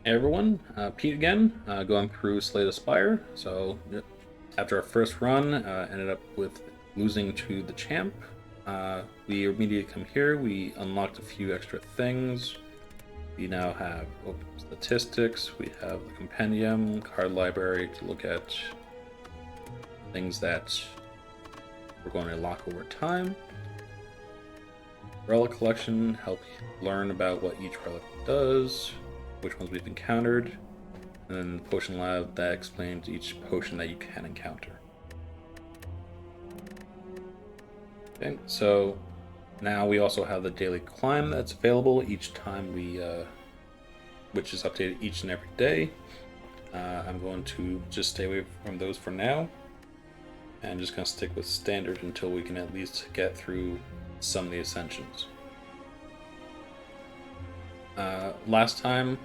Hey everyone, Pete again, going through Slay the Spire. After our first run, ended up with losing to the champ. We immediately come here, we unlocked a few extra things. We now have statistics, we have the compendium, card library to look at things that we're going to unlock over time. Relic collection, help learn about what each relic does, which ones we've encountered, and then the potion lab that explains each potion that you can encounter. Okay, so now we also have the daily climb that's available each time which is updated each and every day. I'm going to just stay away from those for now, and just gonna stick with standard until we can at least get through some of the ascensions. Last time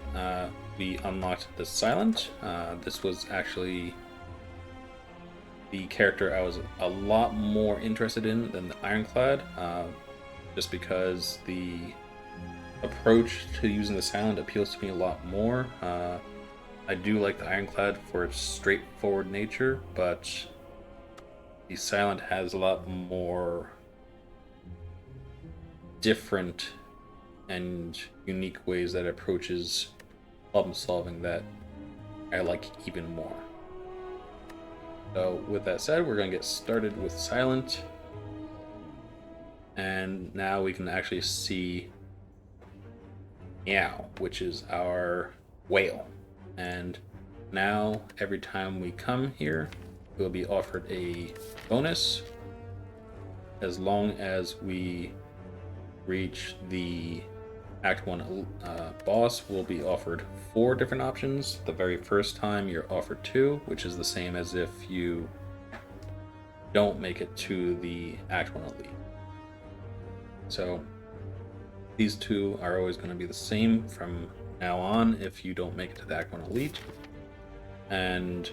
we unlocked the Silent. This was actually the character I was a lot more interested in than the Ironclad, just because the approach to using the Silent appeals to me a lot more. I do like the Ironclad for its straightforward nature, but the Silent has a lot more different and unique ways that it approaches problem solving that I like even more. So with that said, we're going to get started with Silent. And now we can actually see Meow, which is our whale. And now every time we come here, we'll be offered a bonus as long as we reach the Act 1 boss. Will be offered 4 different options. The very first time you're offered 2, which is the same as if you don't make it to the Act 1 Elite. So these 2 are always going to be the same from now on if you don't make it to the Act 1 Elite. And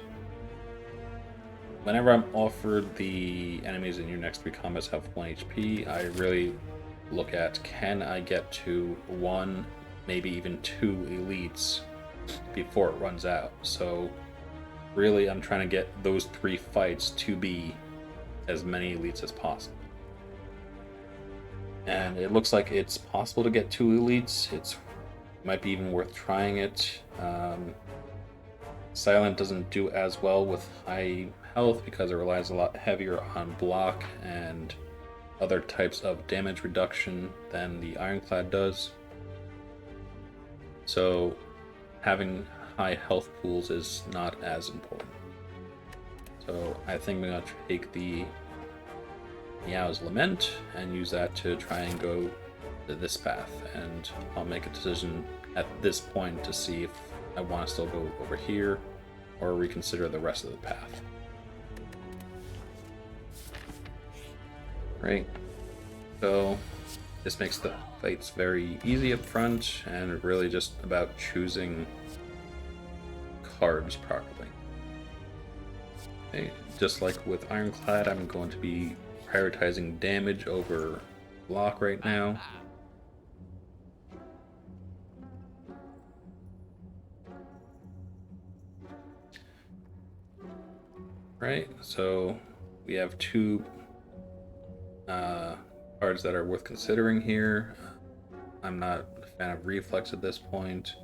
whenever I'm offered the enemies in your next 3 combats have 1 HP, I really look at, can I get to 1, maybe even 2 elites before it runs out. So really I'm trying to get those 3 fights to be as many elites as possible. And it looks like it's possible to get 2 elites. It might be even worth trying it. Silent doesn't do as well with high health because it relies a lot heavier on block and other types of damage reduction than the Ironclad does. So having high health pools is not as important. So I think I'm going to take the Meow's Lament and use that to try and go to this path. And I'll make a decision at this point to see if I want to still go over here or reconsider the rest of the path. Right, so this makes the fights very easy up front, and really just about choosing cards properly. Okay, just like with Ironclad, I'm going to be prioritizing damage over block right now. Right, so we have 2 cards that are worth considering here. I'm not a fan of Reflex at this point.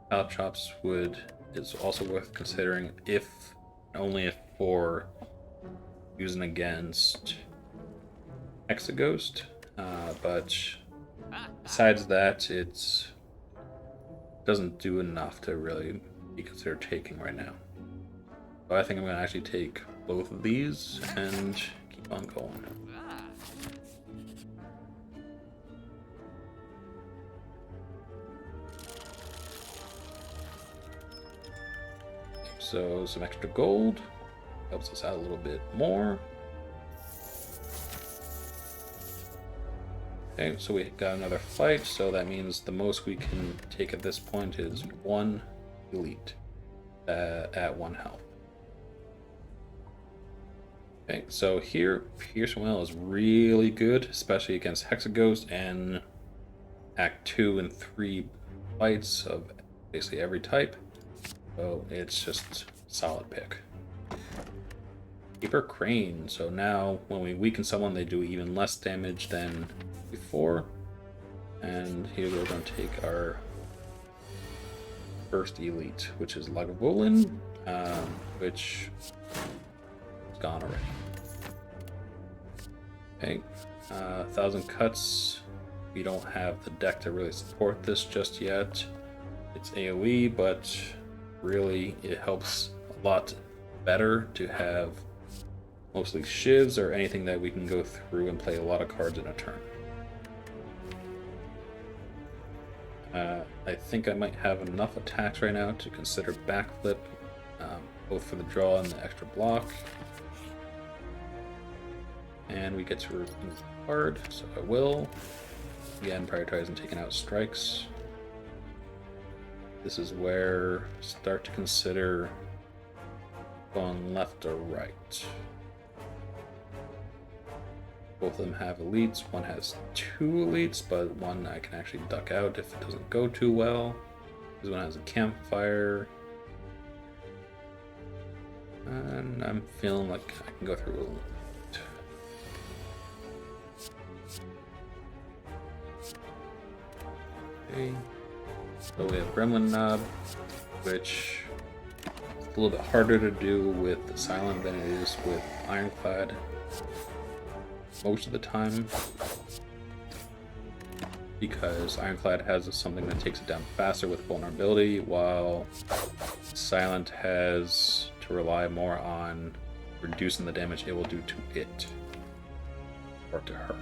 Caltrops is also worth considering, if only if for using against Hexaghost. But besides that, it doesn't do enough to really be considered taking right now. So I think I'm going to actually take both of these and keep on going. So some extra gold helps us out a little bit more. Okay, so we got another fight, so that means the most we can take at this point is 1 elite at 1 health. Okay, so here, Pierce Will is really good, especially against Hexaghost and Act 2 and 3 fights of basically every type. So it's just solid pick. Keeper Crane. So now when we weaken someone, they do even less damage than before. And here we're going to take our first elite, which is Lagavulin, which is gone already. Okay, 1,000 cuts. We don't have the deck to really support this just yet. It's AoE, but really it helps a lot better to have mostly shivs or anything that we can go through and play a lot of cards in a turn. I think I might have enough attacks right now to consider backflip, both for the draw and the extra block. And we get to remove the card, so I will. Again, prioritizing taking out strikes. This is where start to consider going left or right. Both of them have elites. One has 2 elites, but one I can actually duck out if it doesn't go too well. This one has a campfire. And I'm feeling like I can go through a little. Okay. So we have Gremlin Knob, which is a little bit harder to do with the Silent than it is with Ironclad. Most of the time, because Ironclad has something that takes it down faster with vulnerability, while Silent has to rely more on reducing the damage it will do to it or to her.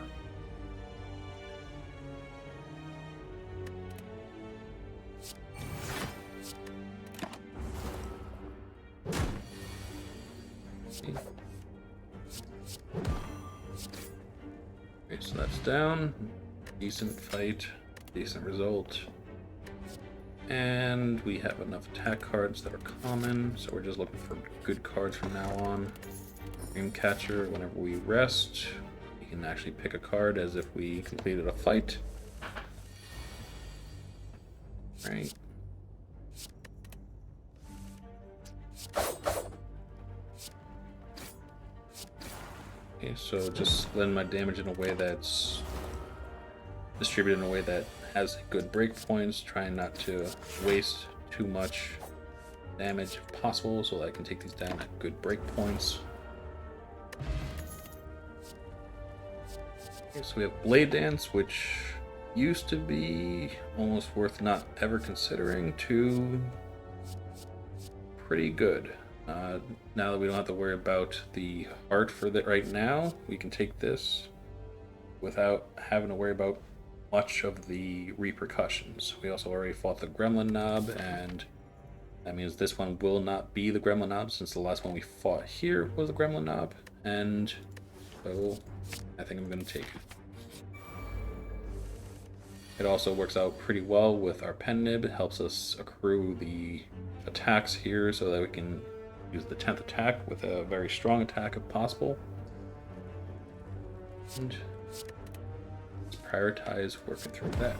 Okay, so that's down. Decent fight, decent result. And we have enough attack cards that are common, so we're just looking for good cards from now on. Dreamcatcher, whenever we rest, we can actually pick a card as if we completed a fight. Right. Okay, so just letting my damage in a way that's distributed in a way that has good break points, trying not to waste too much damage if possible, so that I can take these down at good break points. Okay, so we have Blade Dance, which used to be almost worth not ever considering, to pretty good. Now that we don't have to worry about the heart for that right now, we can take this without having to worry about much of the repercussions. We also already fought the Gremlin Knob, and that means this one will not be the Gremlin Knob, since the last one we fought here was the Gremlin Knob, and so I think I'm going to take it. It also works out pretty well with our pen nib. It helps us accrue the attacks here so that we can use the 10th attack with a very strong attack if possible. And let's prioritize working through that.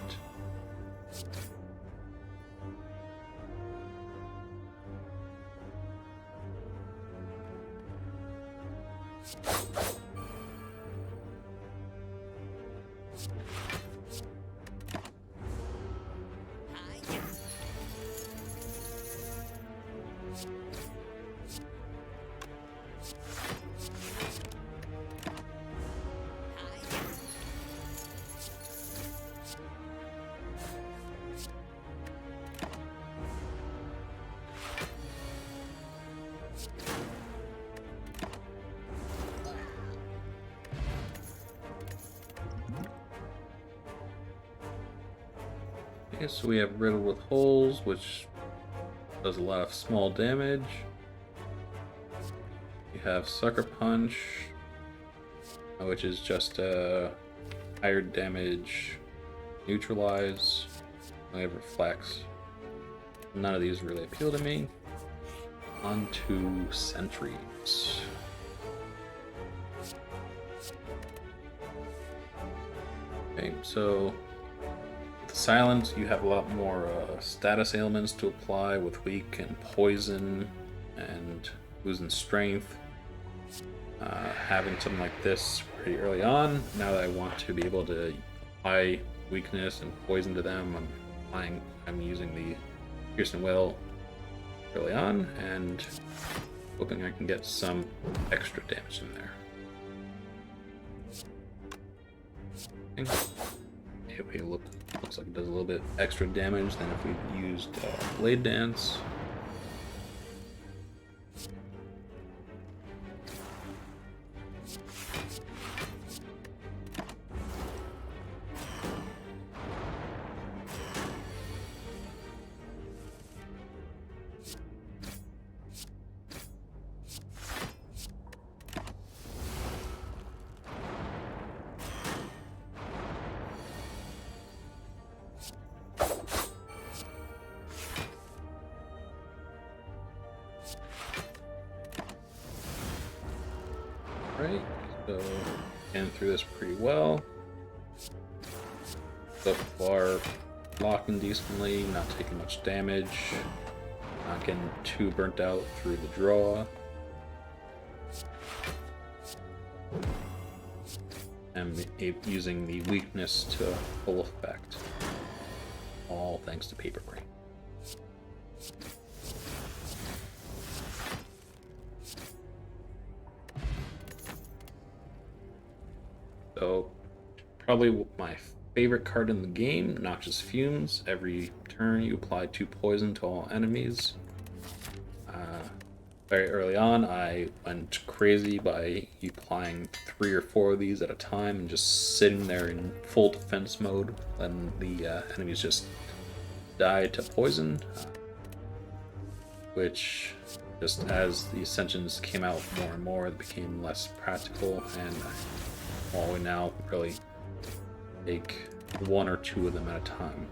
Okay, so we have Riddle with Holes, which does a lot of small damage. You have Sucker Punch, which is just higher damage, neutralize. We have Reflex. None of these really appeal to me. On to Sentries. Okay, so silent, you have a lot more status ailments to apply with weak and poison and losing strength. Having something like this pretty early on, now that I want to be able to apply weakness and poison to them, I'm using the Piercing Will early on and hoping I can get some extra damage in there. Okay, looks like it does a little bit extra damage than if we used Blade Dance. Right, so getting through this pretty well. So far, blocking decently, not taking much damage, not getting too burnt out through the draw. And using the weakness to full effect. All thanks to Paper Brain. So, probably my favorite card in the game, Noxious Fumes. Every turn you apply 2 poison to all enemies. Very early on, I went crazy by applying 3 or 4 of these at a time and just sitting there in full defense mode, letting the enemies just die to poison. Which, just as the Ascensions came out more and more, it became less practical, and well, we now really take 1 or 2 of them at a time.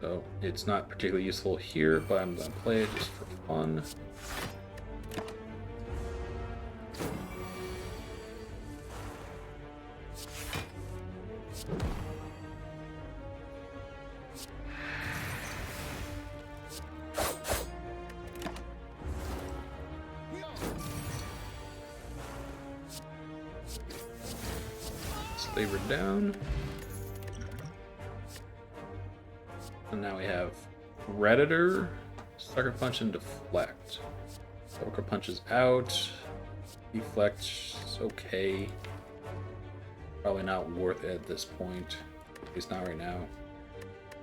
So it's not particularly useful here, but I'm going to play it just for fun. Slaver down. And now we have Redditor, Sucker Punch, and Deflect. Sucker Punch is out. Deflect is okay. Probably not worth it at this point. At least not right now.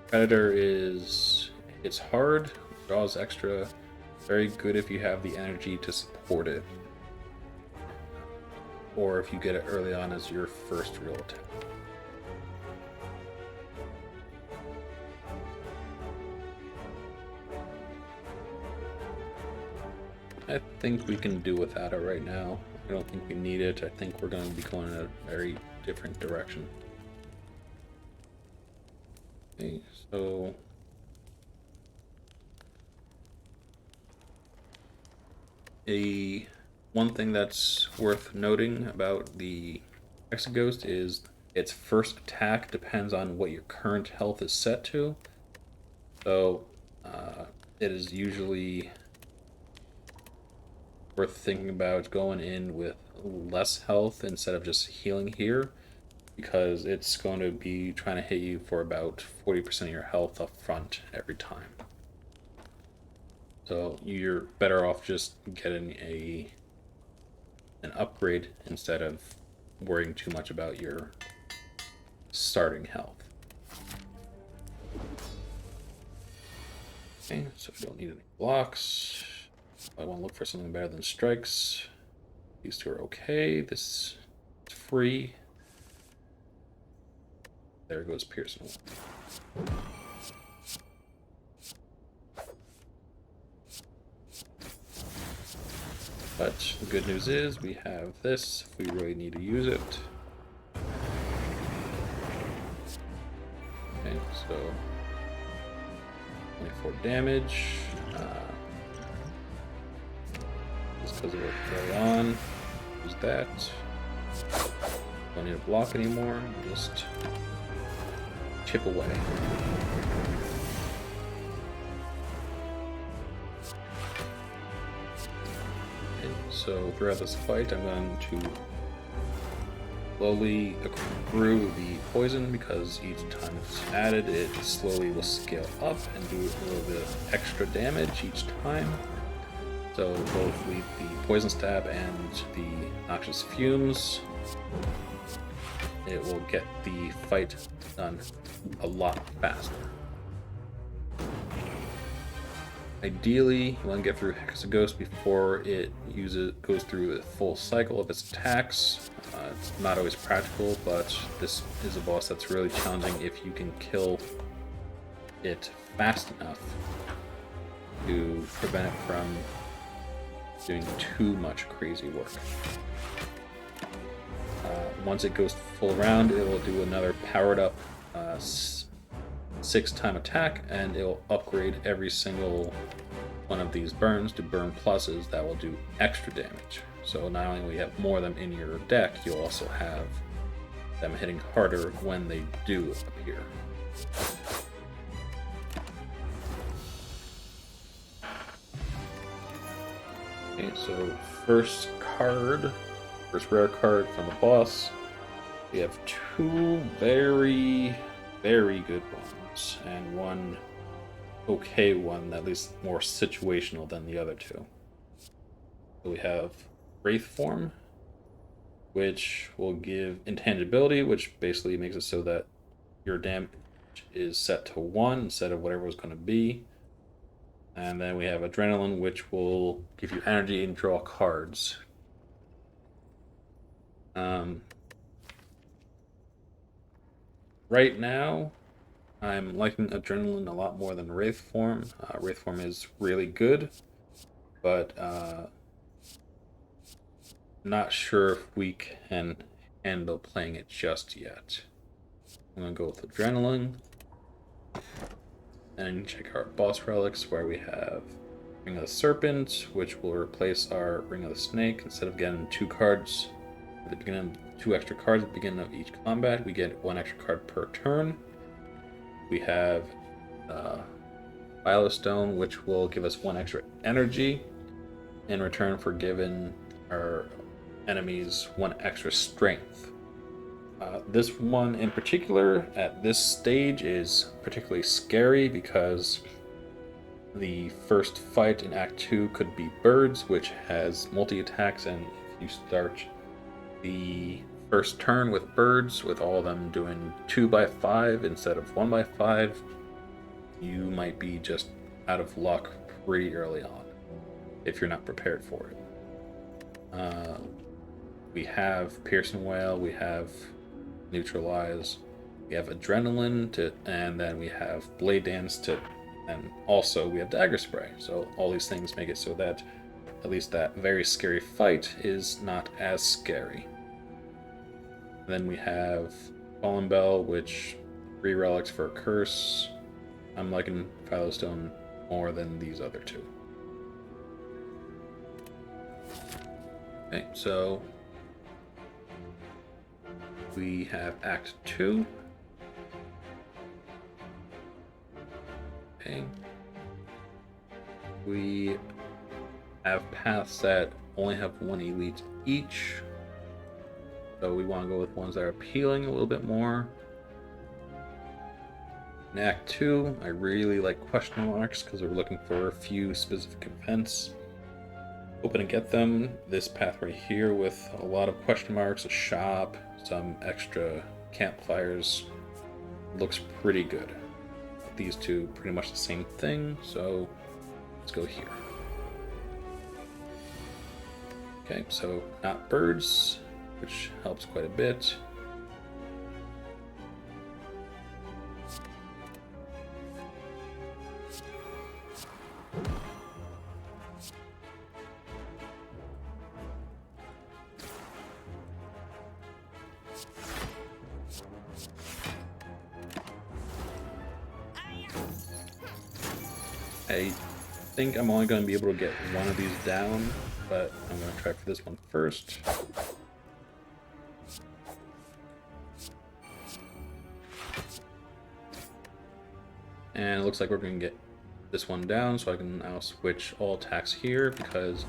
Redditor it's hard, draws extra. Very good if you have the energy to support it. Or if you get it early on as your first real attack. I think we can do without it right now. I don't think we need it. I think we're going to be going in a very different direction. Okay, so one thing that's worth noting about the Exoghost is its first attack depends on what your current health is set to. So it is usually worth thinking about going in with less health instead of just healing here, because it's going to be trying to hit you for about 40% of your health up front every time. So you're better off just getting an upgrade instead of worrying too much about your starting health. Okay, so we don't need any blocks. I want to look for something better than strikes. These 2 are okay. This is free. There goes Pearson. But the good news is we have this if we really need to use it. Okay, so 24 damage. Just because of it early on. Use that. Don't need to block anymore, just chip away. Okay, so throughout this fight, I'm going to slowly accrue the poison because each time it's added, it slowly will scale up and do a little bit of extra damage each time. So both the poison stab and the noxious fumes, it will get the fight done a lot faster. Ideally, you want to get through Hexaghost before it goes through the full cycle of its attacks. It's not always practical, but this is a boss that's really challenging if you can kill it fast enough to prevent it from doing too much crazy work. Once it goes full round, it will do another powered up 6-time attack, and it will upgrade every single one of these burns to burn pluses that will do extra damage. So not only will you have more of them in your deck, you'll also have them hitting harder when they do appear. Okay, so first rare card from the boss. We have 2 very, very good ones, and one okay one, at least more situational than the other 2. So we have Wraith Form, which will give intangibility, which basically makes it so that your damage is set to 1 instead of whatever it was going to be. And then we have Adrenaline, which will give you energy and draw cards. Right now, I'm liking Adrenaline a lot more than Wraith Form. Wraith Form is really good, but not sure if we can handle playing it just yet. I'm going to go with Adrenaline. And check our boss relics, where we have Ring of the Serpent, which will replace our Ring of the Snake. Instead of getting 2 cards at the beginning, 2 extra cards at the beginning of each combat, we get 1 extra card per turn. We have Stone, which will give us 1 extra energy in return for giving our enemies 1 extra strength. This one in particular, at this stage, is particularly scary because the first fight in Act 2 could be Birds, which has multi-attacks, and if you start the first turn with Birds, with all of them doing 2x5 instead of 1x5, you might be just out of luck pretty early on if you're not prepared for it. We have Piercing Wail, we have Neutralize, we have Adrenaline, and then we have Blade Dance, and also we have Dagger Spray. So all these things make it so that at least that very scary fight is not as scary. Then we have Fallen Bell, which 3 relics for a curse. I'm liking Stone more than these other 2. Okay, so we have Act 2. Okay. We have paths that only have 1 elite each. So we want to go with ones that are appealing a little bit more. In Act 2, I really like question marks because we're looking for a few specific events. Hoping to get them. This path right here with a lot of question marks, a shop, some extra campfires, looks pretty good. These 2 pretty much the same thing, so let's go here. Okay, so not Birds, which helps quite a bit. I think I'm only going to be able to get one of these down, but I'm going to try for this one first. And it looks like we're going to get this one down, so I can now switch all attacks here because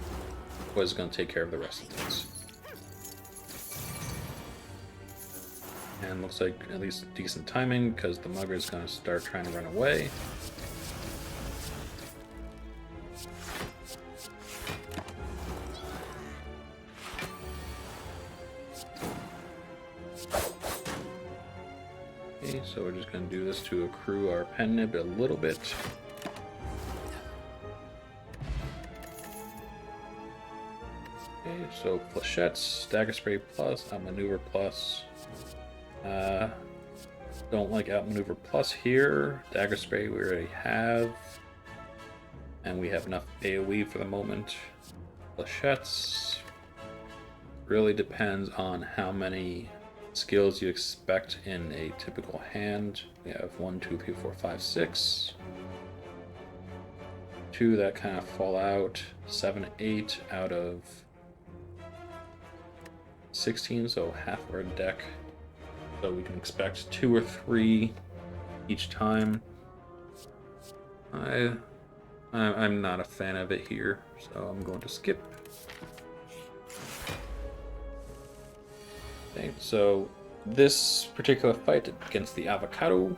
was going to take care of the rest of things. And looks like at least decent timing because the mugger is going to start trying to run away. Okay, so we're just going to do this to accrue our pen nib a little bit. Okay, so flechettes, dagger spray plus, outmaneuver plus. Don't like outmaneuver plus here. Dagger spray we already have. And we have enough AoE for the moment. Flechettes really depends on how many skills you expect in a typical hand. We have 1, 2, 3, 4, 5, 6. 2 that kind of fall out. 7, 8 out of 16, so half our deck. So we can expect 2 or 3 each time. I'm not a fan of it here, so I'm going to skip. Okay, so this particular fight against the avocado,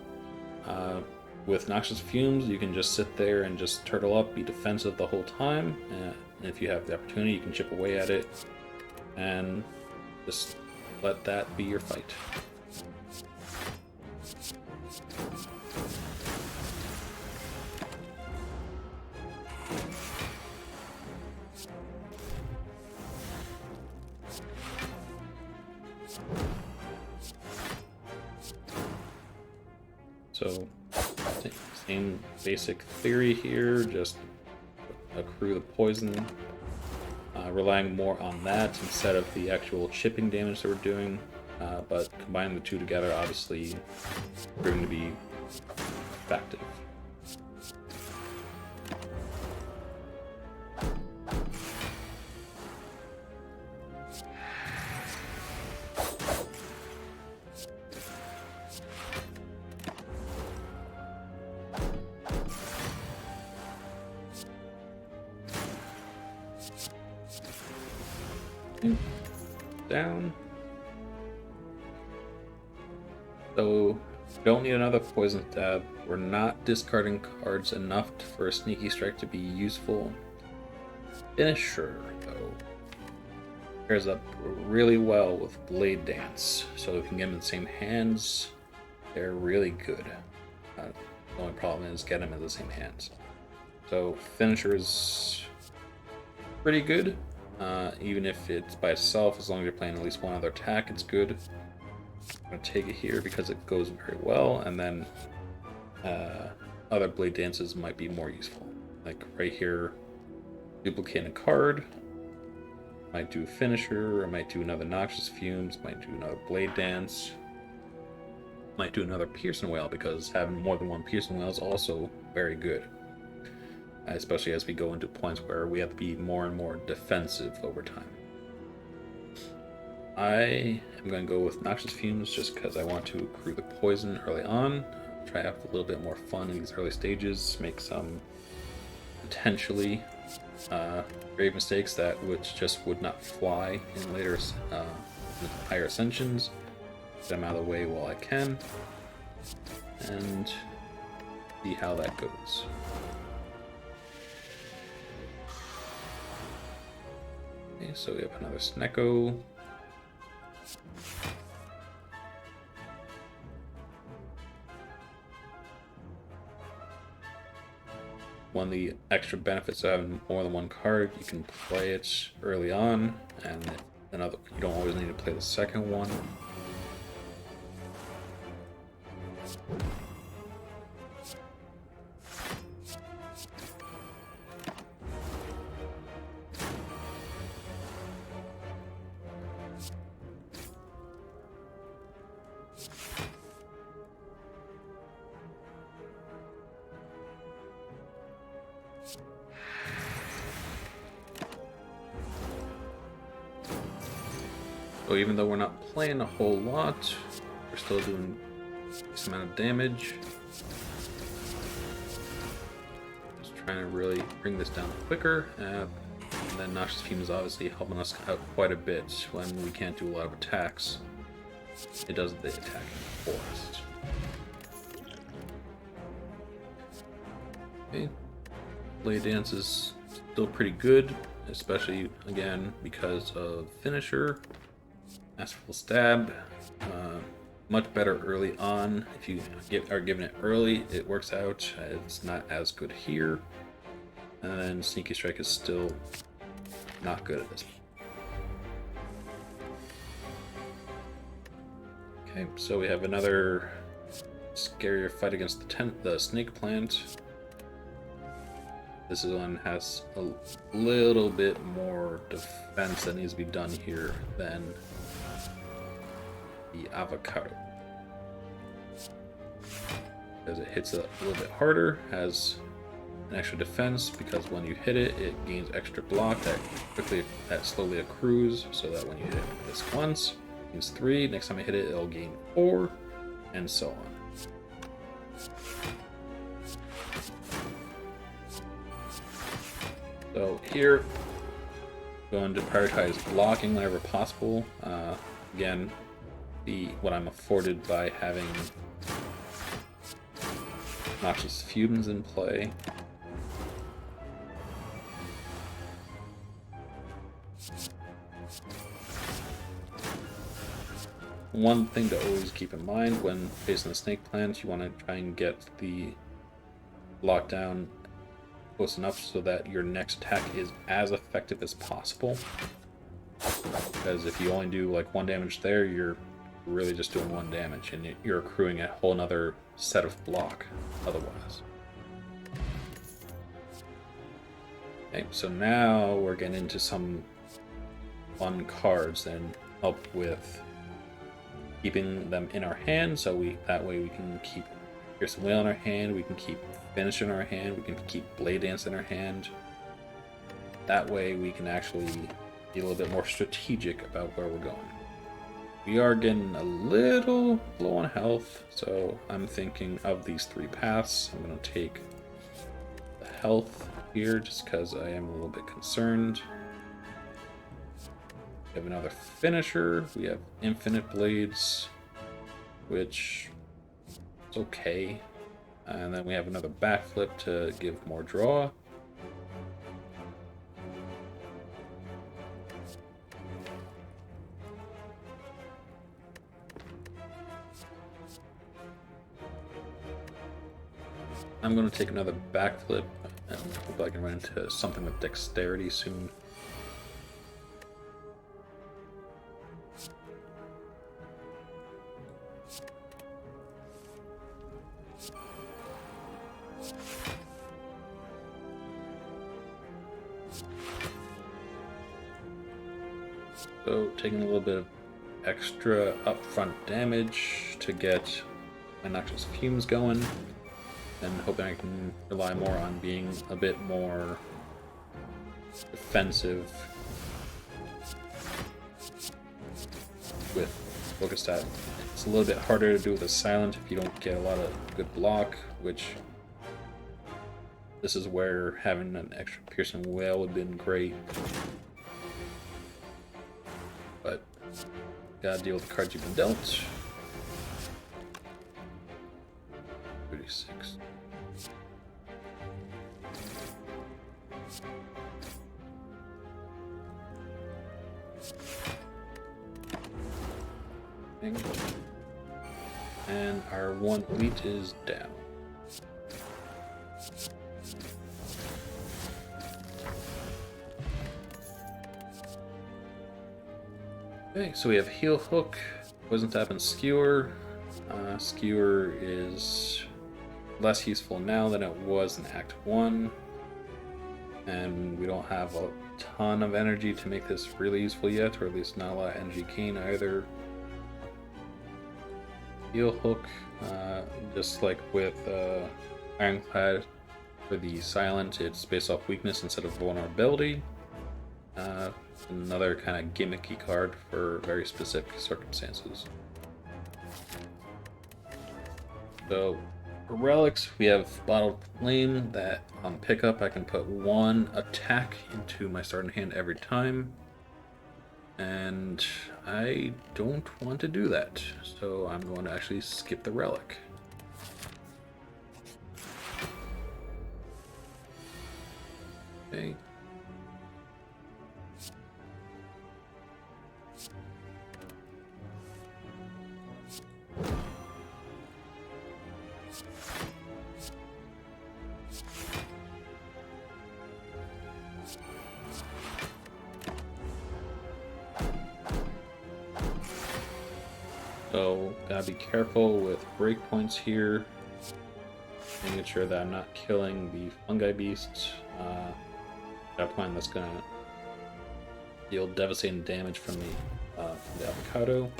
with noxious fumes, you can just sit there and just turtle up, be defensive the whole time. And if you have the opportunity, you can chip away at it and just let that be your fight. So, same basic theory here, just accrue the poison, relying more on that instead of the actual chipping damage that we're doing, but combining the two together obviously proving to be effective. Down. So, don't need another poison stab. We're not discarding cards enough for a sneaky strike to be useful. Finisher, though, pairs up really well with Blade Dance. So if you can get them in the same hands, they're really good. The only problem is getting them in the same hands. So Finisher is pretty good. Even if it's by itself, as long as you're playing at least one other attack, it's good. I'm going to take it here because it goes very well, and then other Blade Dances might be more useful. Like right here, duplicate a card, might do a Finisher, or might do another Noxious Fumes, might do another Blade Dance, might do another Piercing Wail, because having more than one Piercing Wail is also very good. Especially as we go into points where we have to be more and more defensive over time. I am going to go with Noxious Fumes just because I want to accrue the poison early on. Try to have a little bit more fun in these early stages, make some potentially grave mistakes that which just would not fly in later higher ascensions. Get them out of the way while I can, and see how that goes. Okay, so we have another Snecko. One of the extra benefits of having more than one card, you can play it early on, and another, you don't always need to play the second one. So even though we're not playing a whole lot, we're still doing a decent amount of damage. trying to really bring this down quicker. And then Noxious Fume is obviously helping us out quite a bit when we can't do a lot of attacks. It does the attacking for us. Okay. Blade Dance is still pretty good, especially again because of Finisher. Masterful Stab, much better early on. If you are given it early, it works out. It's not as good here. And then Sneaky Strike is still not good at this point. Okay, so we have another scarier fight against the snake plant. This one has a little bit more defense that needs to be done here than the avocado. As it hits a little bit harder, has an extra defense because when you hit it, it gains extra block that slowly accrues, so that when you hit it this once, it gains 3. Next time I hit it, it'll gain 4, and so on. So here, going to prioritize blocking whenever possible. Again, what I'm afforded by having Noxious Fumes in play. One thing to always keep in mind when facing the snake plant, you want to try and get the lockdown close enough so that your next attack is as effective as possible. Because if you only do like 1 damage there, you're really just doing 1 damage, and you're accruing a whole nother set of block otherwise. Okay, so now we're getting into some fun cards that help with keeping them in our hand, so that way we can keep Piercing Wail in our hand, we can keep Finish in our hand, we can keep Blade Dance in our hand. That way we can actually be a little bit more strategic about where we're going. We are getting a little low on health, so I'm thinking of these 3 paths. I'm going to take the health here just because I am a little bit concerned. We have another Finisher. We have Infinite Blades, which is okay. And then we have another Backflip to give more draw. I'm going to take another Backflip and hope I can run into something with Dexterity soon. So taking a little bit of extra upfront damage to get my Noxious Fumes going, and hoping I can rely more on being a bit more defensive with Focus Stat. It's a little bit harder to do with a Silent if you don't get a lot of good block, which this is where having an extra Piercing Wail would have been great. But gotta deal with the cards you've been dealt. 36. And our 1 elite is down. Okay, so we have Heal Hook, Poison Tap, and Skewer. Skewer is less useful now than it was in Act 1. And we don't have a ton of energy to make this really useful yet, or at least not a lot of energy gain either. Heal Hook, just like with Ironclad for the Silent, it's based off weakness instead of vulnerability. Another kind of gimmicky card for very specific circumstances. So For relics, we have Bottled Flame that on pickup I can put 1 attack into my starting hand every time. And I don't want to do that, so I'm going to actually skip the relic. Okay. So, gotta be careful with breakpoints here. Making sure that I'm not killing the fungi beasts. At that point, that's gonna deal devastating damage from the avocado.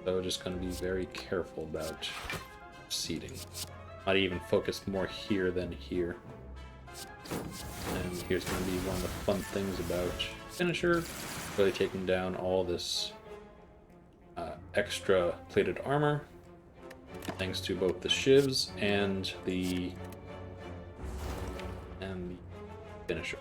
So, just gonna be very careful about seeding. Might even focus more here than here. And here's gonna be one of the fun things about Finisher, really taking down all this extra plated armor, thanks to both the shivs and the Finisher.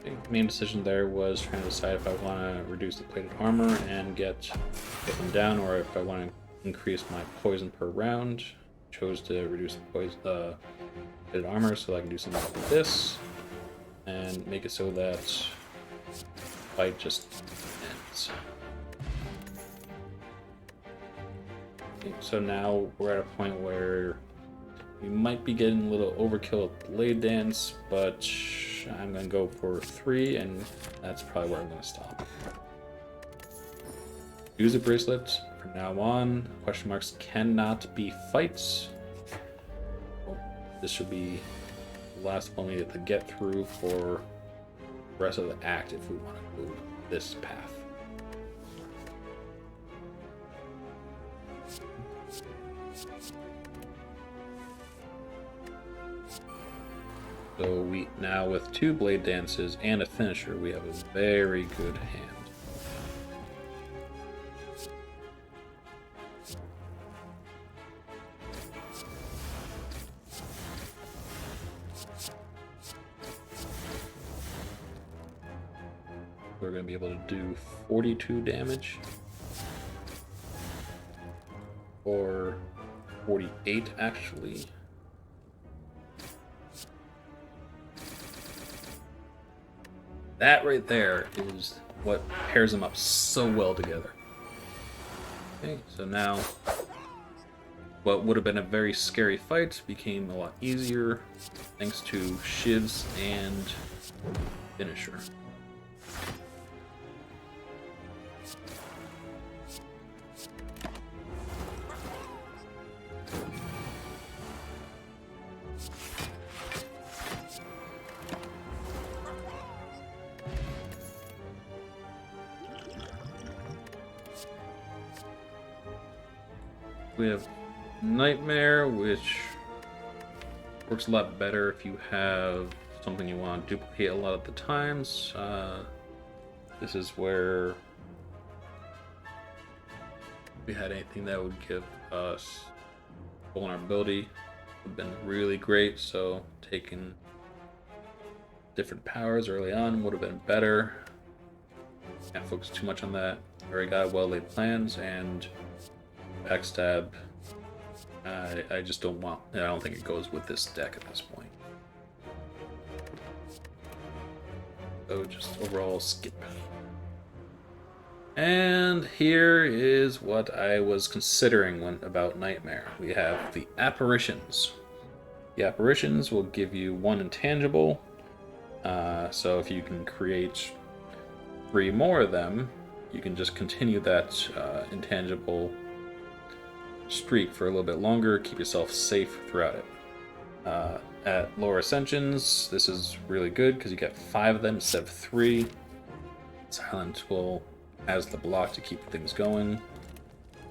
The main decision there was trying to decide if I want to reduce the plated armor and get them down, or if I want to increase my poison per round. Chose to reduce the plated armor so I can do something like this and make it so that fight just ends. Okay, so now we're at a point where we might be getting a little overkill with Blade Dance, but I'm going to go for 3, and that's probably where I'm going to stop. Use a bracelet. From now on, question marks cannot be fights. This should be the last one we have to get through for the rest of the act if we want to move this path. So we now, with 2 Blade Dances and a Finisher, we have a very good hand. We're going to be able to do 42 damage. Or 48, actually. That right there is what pairs them up so well together. Okay, so now what would have been a very scary fight became a lot easier thanks to shivs and Finisher. We have Nightmare, which works a lot better if you have something you want to duplicate a lot of the times. This is where if we had anything that would give us vulnerability would have been really great, so taking different powers early on would have been better. Can't focus too much on that. Already got well-laid plans, and backstab, I just don't want. I don't think it goes with this deck at this point. So just overall skip. And here is what I was considering when about Nightmare. We have the apparitions. The apparitions will give you one intangible. So if you can create 3 more of them, you can just continue that intangible streak for a little bit longer, keep yourself safe throughout it. At lower ascensions, this is really good because you get 5 of them instead of 3. Silent will has the block to keep things going,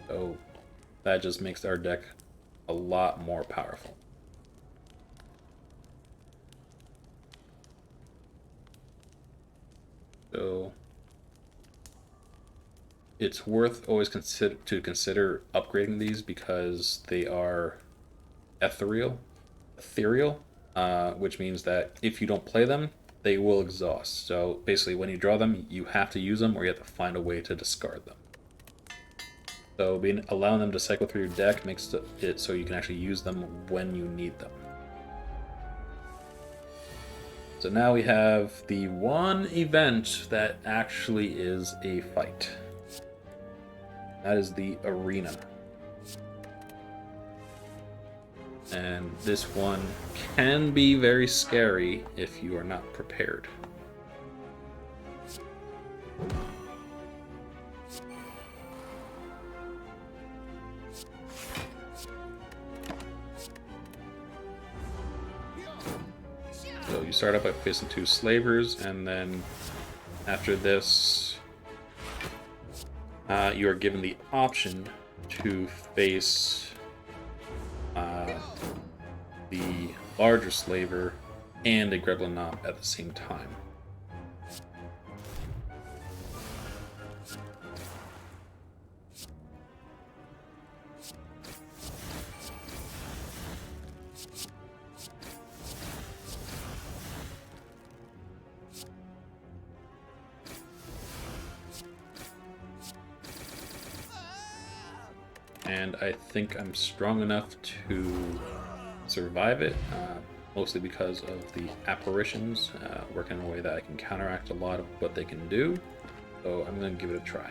so that just makes our deck a lot more powerful. So it's worth always consider upgrading these because they are ethereal, which means that if you don't play them, they will exhaust. So basically, when you draw them, you have to use them or you have to find a way to discard them. So allowing them to cycle through your deck makes it so you can actually use them when you need them. So now we have the one event that actually is a fight. That is the arena. And this one can be very scary if you are not prepared. So you start up by facing 2 slavers, and then after this, you are given the option to face the larger slaver and a gremlin knob at the same time. And I think I'm strong enough to survive it, mostly because of the apparitions work in a way that I can counteract a lot of what they can do. So I'm going to give it a try.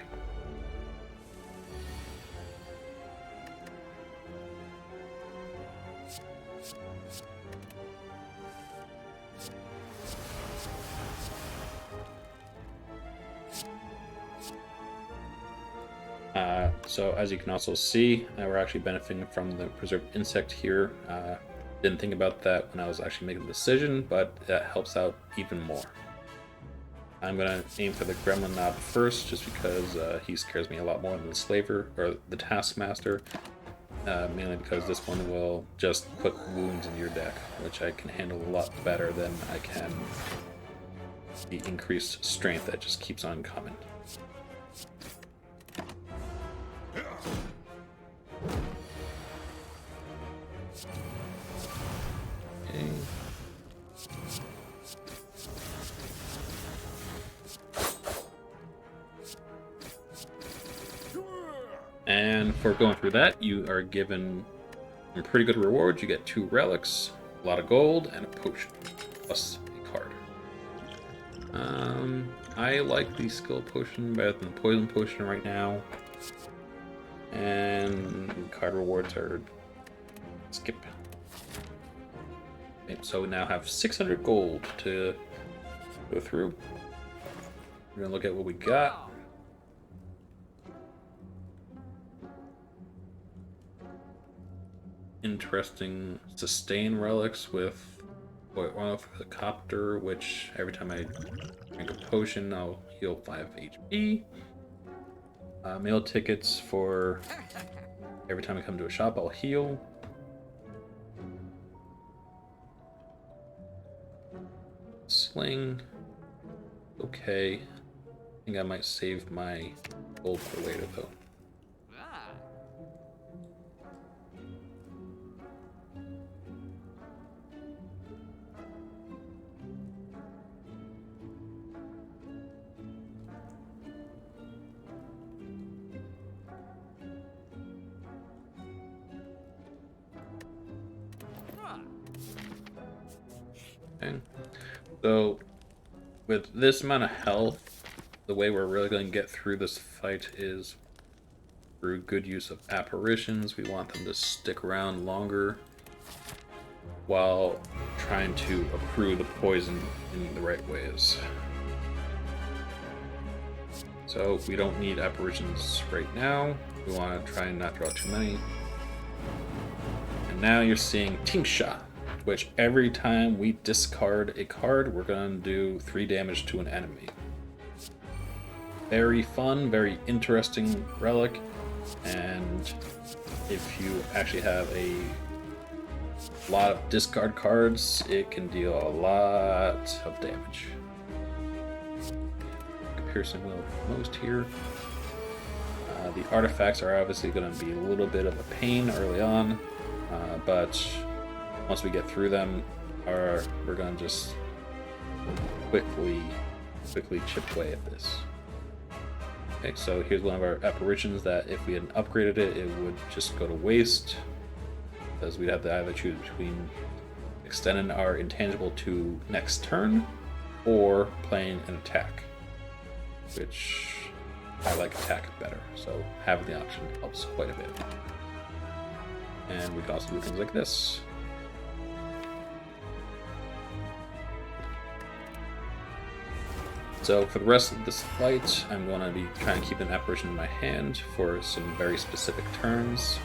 So as you can also see, we're actually benefiting from the preserved insect here. Didn't think about that when I was actually making the decision, but that helps out even more. I'm going to aim for the gremlin knob first, just because he scares me a lot more than the slaver, or the taskmaster. Mainly because this one will just put wounds in your deck, which I can handle a lot better than I can the increased strength that just keeps on coming. Okay. And for going through that, you are given some pretty good rewards. You get 2 relics, a lot of gold, and a potion, plus a card. I like the skill potion better than the poison potion right now. And card rewards are skip. Okay, so we now have 600 gold to go through. We're gonna look at what we got. Interesting sustain relics with oil for the copter, which every time I drink a potion, I'll heal 5 HP. Meal tickets for every time I come to a shop, I'll heal. Sling. Okay. I think I might save my gold for later, though. Okay. So, with this amount of health, the way we're really going to get through this fight is through good use of apparitions. We want them to stick around longer while trying to accrue the poison in the right ways. So we don't need apparitions right now. We want to try and not draw too many. And now you're seeing Tingsha, which every time we discard a card, we're going to do 3 damage to an enemy. Very fun, very interesting relic, and if you actually have a lot of discard cards, it can deal a lot of damage. Piercing will most here. The artifacts are obviously going to be a little bit of a pain early on, but once we get through them, we're going to just quickly chip away at this. Okay, so here's one of our apparitions that if we hadn't upgraded it, it would just go to waste, because we'd have to either choose between extending our intangible to next turn or playing an attack, which I like attack better, so having the option helps quite a bit. And we can also do things like this. So for the rest of this fight, I'm going to be trying to keep an apparition in my hand for some very specific turns,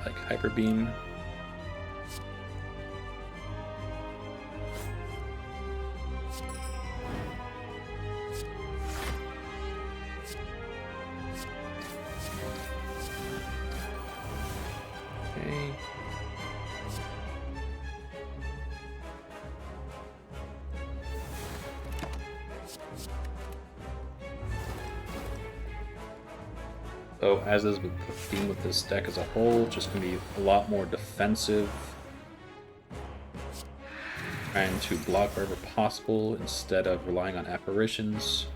like Hyper Beam. Okay. So as is with the theme with this deck as a whole, just going to be a lot more defensive, trying to block wherever possible instead of relying on apparitions.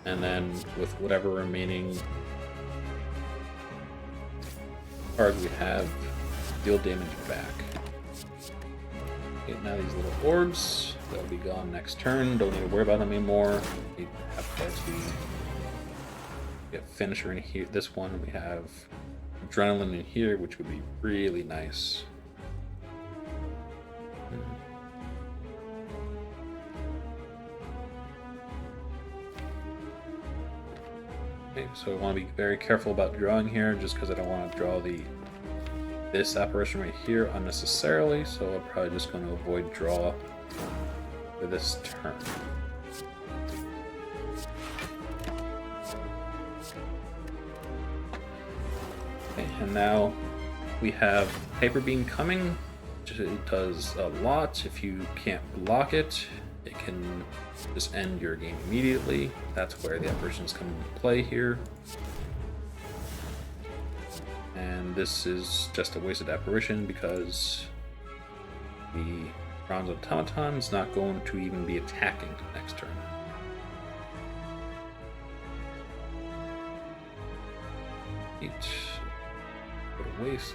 And then with whatever remaining cards we have, deal damage back. Okay, now these little orbs, they'll be gone next turn. Don't need to worry about them anymore. We have cards we get Finisher in here. This one we have Adrenaline in here, which would be really nice. Okay, so I want to be very careful about drawing here, just because I don't want to draw this apparition right here unnecessarily, so I'm probably just going to avoid draw for this turn. Okay, and now we have Hyper Beam coming. It does a lot. If you can't block it, it can just end your game immediately. That's where the apparitions come into play here. And this is just a wasted apparition because the Bronze Automaton is not going to even be attacking next turn. Eight. Go to waste.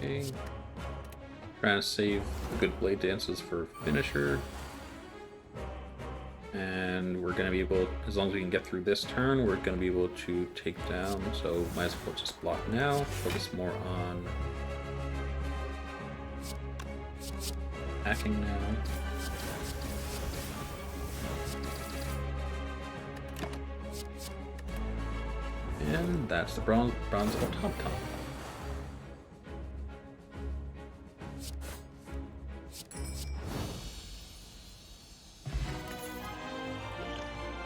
Okay. Trying to save good blade dances for finisher. And we're going to be able, as long as we can get through this turn, we're going to be able to take down, so might as well just block now, focus more on attacking now. And that's the bronze Automaton.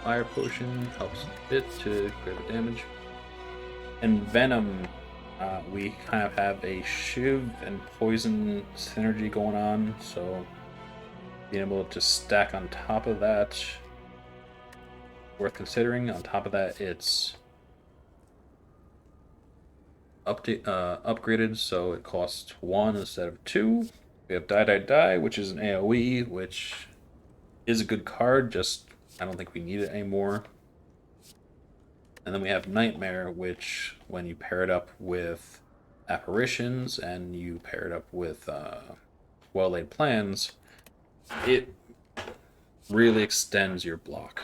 Fire Potion helps a bit to clear the damage. And Venom, we kind of have a Shiv and Poison synergy going on, so being able to stack on top of that, worth considering. On top of that, it's upgraded, so it costs 1 instead of 2. We have Die, which is an AoE, which is a good card, just I don't think we need it anymore. And then we have Nightmare, which when you pair it up with Apparitions and you pair it up with Well-Laid Plans, it really extends your block.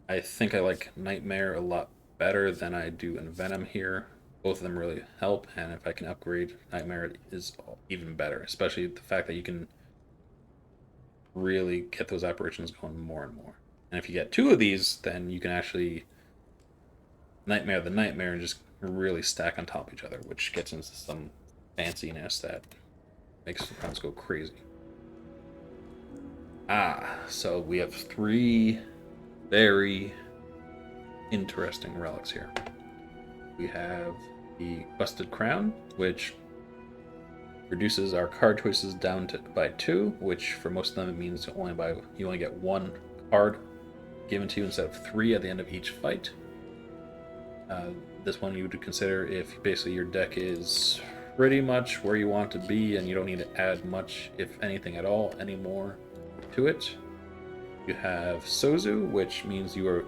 I think I like Nightmare a lot better than I do in Venom here. Both of them really help, and if I can upgrade Nightmare, it is even better, especially the fact that you can really get those apparitions going more and more. And if you get 2 of these, then you can actually Nightmare the Nightmare and just really stack on top of each other, which gets into some fanciness that makes the rounds go crazy. So we have 3 very interesting relics here. We have the Busted Crown, which reduces our card choices down by 2, which for most of them it means you only get 1 card given to you instead of 3 at the end of each fight. This one you would consider if basically your deck is pretty much where you want to be and you don't need to add much, if anything at all, anymore to it. You have Sozu, which means you are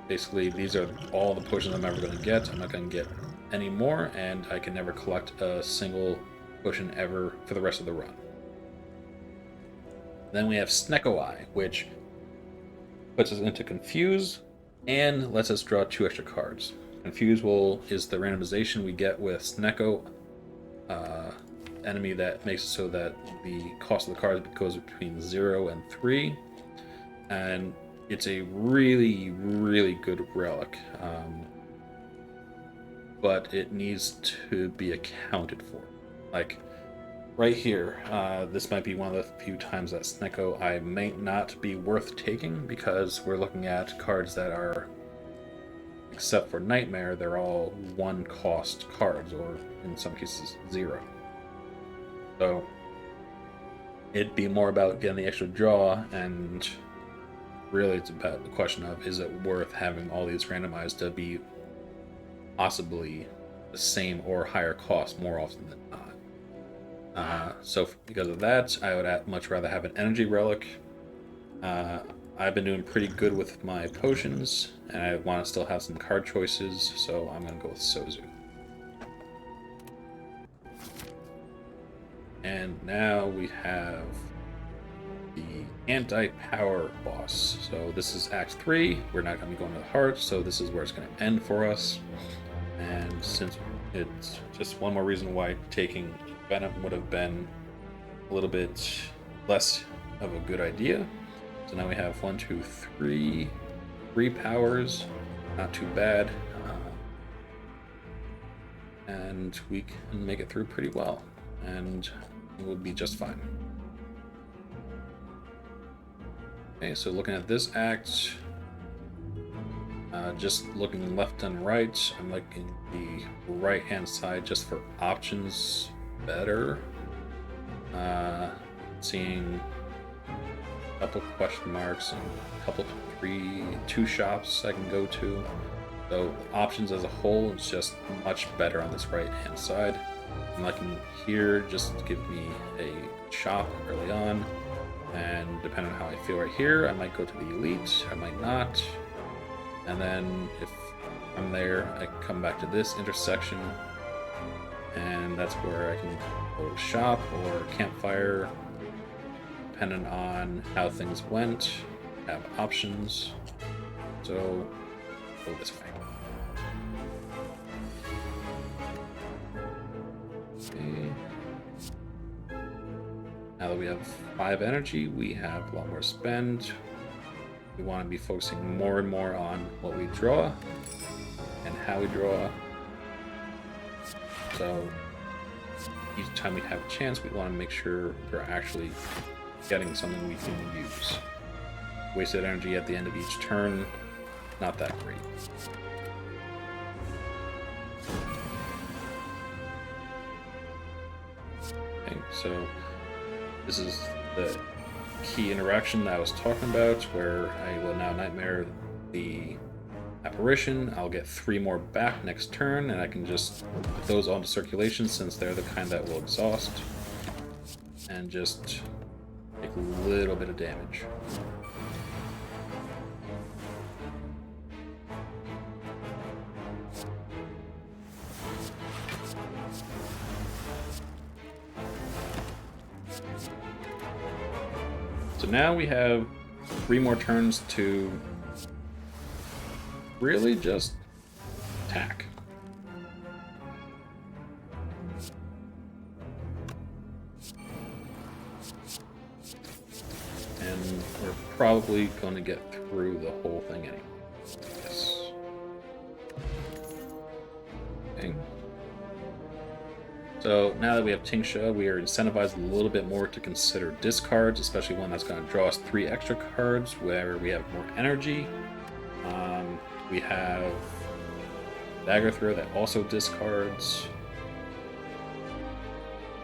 basically, these are all the potions I'm ever going to get. I'm not going to get any more, and I can never collect a single potion ever for the rest of the run. Then we have Snecko Eye, which puts us into Confuse and lets us draw 2 extra cards. Confuse is the randomization we get with Snecko, enemy that makes it so that the cost of the cards goes between 0 and 3, and it's a really, really good relic, but it needs to be accounted for. Like, right here, this might be one of the few times that Snecko Eye may not be worth taking, because we're looking at cards that are, except for Nightmare, they're all 1 cost cards, or in some cases 0. So it'd be more about getting the extra draw, and really it's about the question of, is it worth having all these randomized to be possibly the same or higher cost more often than not. So because of that, I would much rather have an energy relic. I've been doing pretty good with my potions, and I want to still have some card choices, so I'm going to go with Sozu. And now we have the anti-power boss. So this is Act 3. We're not going to be going to the heart, so this is where it's going to end for us. And since it's just one more reason why taking Venom would have been a little bit less of a good idea. So now we have 1, 2, 3 powers. Not too bad. And we can make it through pretty well. And it will be just fine. Okay, so looking at this act, just looking left and right, I'm liking the right hand side just for options better. Seeing a couple question marks and a couple 2 shops I can go to. So options as a whole is just much better on this right hand side. I'm liking here, just give me a shop early on, and depending on how I feel right here, I might go to the elite, I might not, and then if I'm there, I come back to this intersection, and that's where I can go to shop or campfire, depending on how things went, have options, so go this way. Okay. Now that we have 5 energy, we have a lot more spend. We want to be focusing more and more on what we draw and how we draw. So each time we have a chance, we want to make sure we're actually getting something we can use. wasted energy at the end of each turn. Not that great. Okay, so this is the key interaction that I was talking about, where I will now Nightmare the apparition. I'll get 3 more back next turn, and I can just put those onto circulation since they're the kind that will exhaust, and just take a little bit of damage. So now we have 3 more turns to really just attack. And we're probably going to get through the whole thing anyway. Yes. Okay. So now that we have Tingsha, we are incentivized a little bit more to consider discards, especially one that's going to draw us 3 extra cards where we have more energy. We have Dagger Throw that also discards.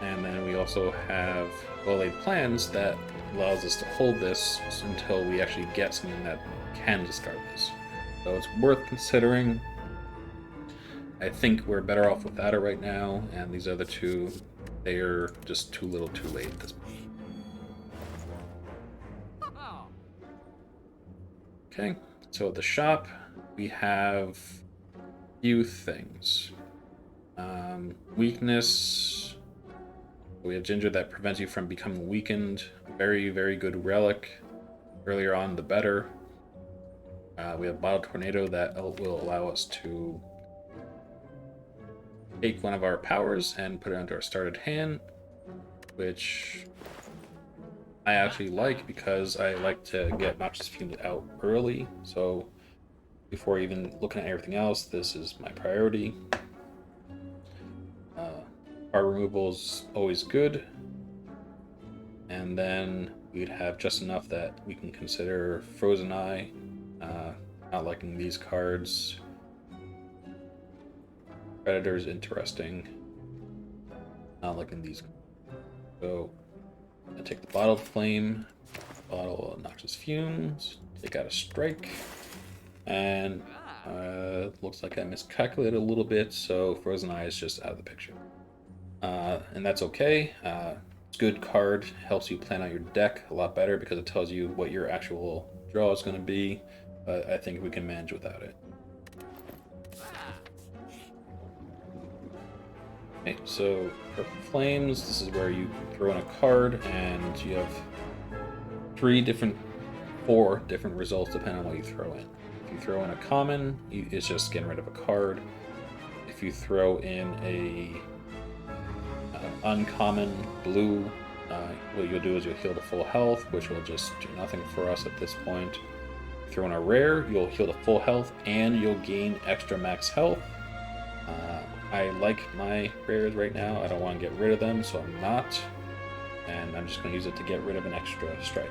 And then we also have Well-Laid Plans that allows us to hold this until we actually get something that can discard this. So it's worth considering. I think we're better off without it right now, and these other 2, they are just too little too late at this point. Okay, so at the shop, we have a few things. Weakness. We have Ginger that prevents you from becoming weakened. Very, very good relic. Earlier on, the better. We have Bottle Tornado that will allow us to take one of our powers and put it onto our started hand, which I actually like because I like to get Noxious Fumes out early. So before even looking at everything else, this is my priority. Card removal is always good. And then we'd have just enough that we can consider Frozen Eye. Not liking these cards. Predator is interesting. Not liking these. So I take the Bottle of Flame, Bottle of Noxious Fumes, take out a Strike, and looks like I miscalculated a little bit, so Frozen Eye is just out of the picture. And that's okay. It's a good card, helps you plan out your deck a lot better because it tells you what your actual draw is going to be, but I think we can manage without it. Okay, so for Flames, this is where you throw in a card and you have 4 different results depending on what you throw in. If you throw in a common, it's just getting rid of a card. If you throw in a uncommon blue, what you'll do is you'll heal to full health, which will just do nothing for us at this point. If you throw in a rare, you'll heal to full health and you'll gain extra max health. I like my rares right now. I don't want to get rid of them, so I'm not. And I'm just going to use it to get rid of an extra strike.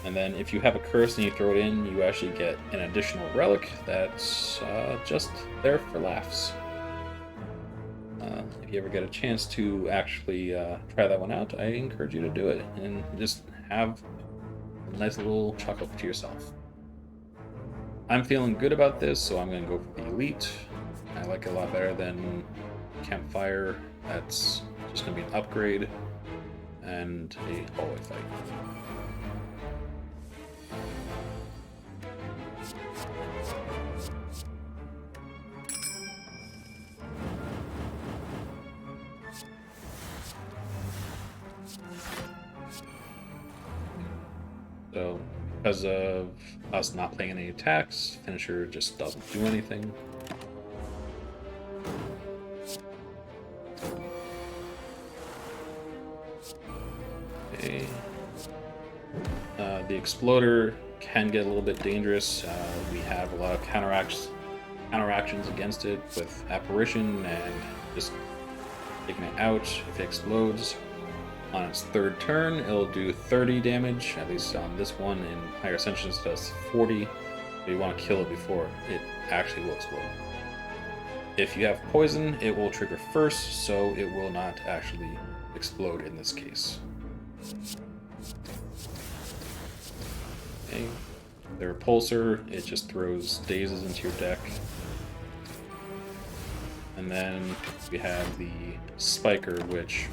And then if you have a curse and you throw it in, you actually get an additional relic that's just there for laughs. If you ever get a chance to actually try that one out, I encourage you to do it and just have a nice little chuckle to yourself. I'm feeling good about this, so I'm going to go for the Elite. I like it a lot better than Campfire. That's just going to be an upgrade and a hallway fight. So, because of us not playing any attacks, Finisher just doesn't do anything. Okay. The Exploder can get a little bit dangerous. We have a lot of counteractions against it with Apparition and just taking it out if it explodes. On its third turn, it'll do 30 damage, at least on this one. In higher Ascensions, it does 40. But you want to kill it before it actually will explode. If you have poison, it will trigger first, so it will not actually explode in this case. Okay. The repulsor, it just throws dazes into your deck. And then we have the spiker, which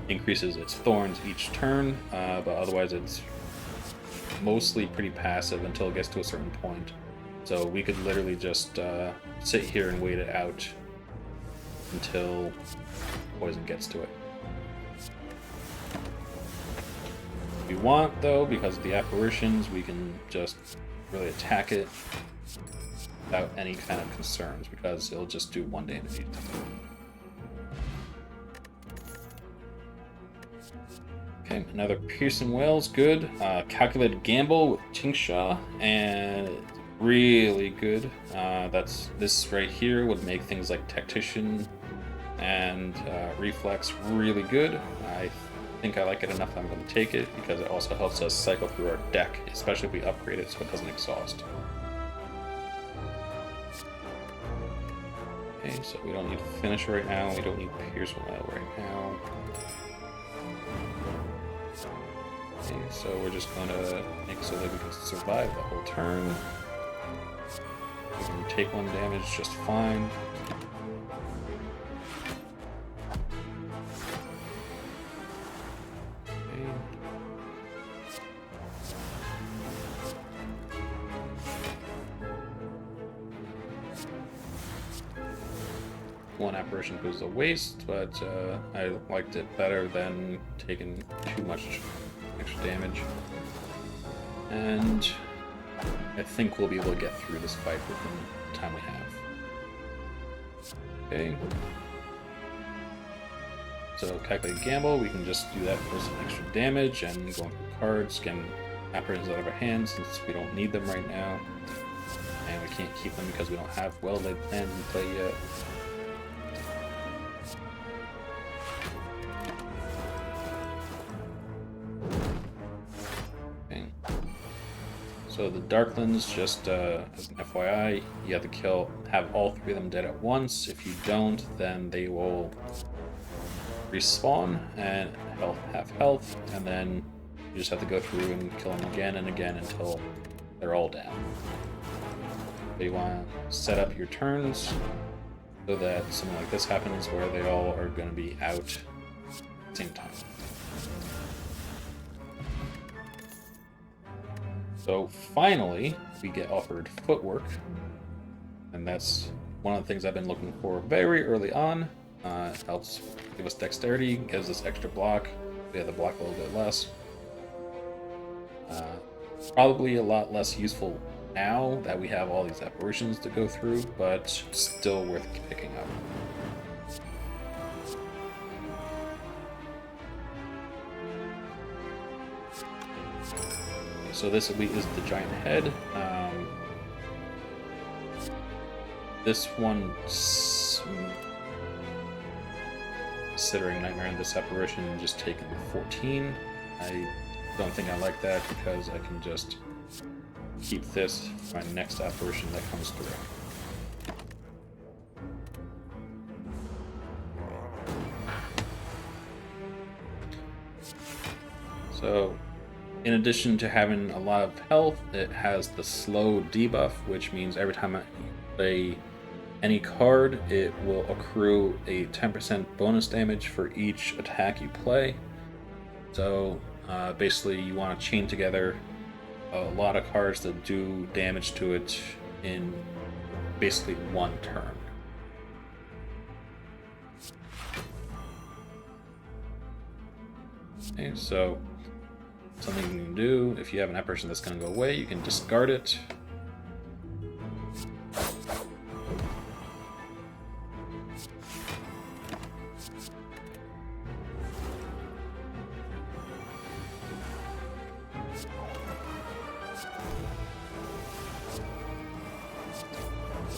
increases its thorns each turn, but otherwise it's mostly pretty passive until it gets to a certain point. So we could literally just sit here and wait it out until poison gets to it. If we want, though, because of the apparitions, we can just really attack it without any kind of concerns, because it'll just do 1 damage each time. Okay, another Piercing Wail's good. Calculated Gamble with Tinkshaw, and it's really good. This right here would make things like Tactician and Reflex really good. I think I like it enough I'm going to take it, because it also helps us cycle through our deck, especially if we upgrade it so it doesn't exhaust. Okay, so we don't need Finish right now, we don't need Piercing Wail right now. Okay, so we're just going to make so that we can survive the whole turn. We can take 1 damage just fine. Okay. One apparition goes to waste, but I liked it better than taking too much extra damage. And I think we'll be able to get through this fight within the time we have. Okay. So Calculated Gamble, we can just do that for some extra damage and going through cards, getting apparitions out of our hands since we don't need them right now. And we can't keep them because we don't have well-laid plans in play yet. So the Darklands, just as an FYI, you have to have all 3 of them dead at once. If you don't, then they will respawn and have health, and then you just have to go through and kill them again and again until they're all down. So you want to set up your turns so that something like this happens where they all are going to be out at the same time. So finally, we get offered Footwork, and that's one of the things I've been looking for very early on. It helps give us dexterity, gives us extra block. We have to block a little bit less. Probably a lot less useful now that we have all these apparitions to go through, but still worth picking up. So this elite is the Giant Head. This one, considering Nightmare in this apparition, just taking the 14. I don't think I like that because I can just keep this for my next apparition that comes through. So, in addition to having a lot of health, it has the slow debuff, which means every time I play any card, it will accrue a 10% bonus damage for each attack you play. So basically you want to chain together a lot of cards that do damage to it in basically 1 turn. Okay, so something you can do, if you have an apparition that's going to go away, you can discard it.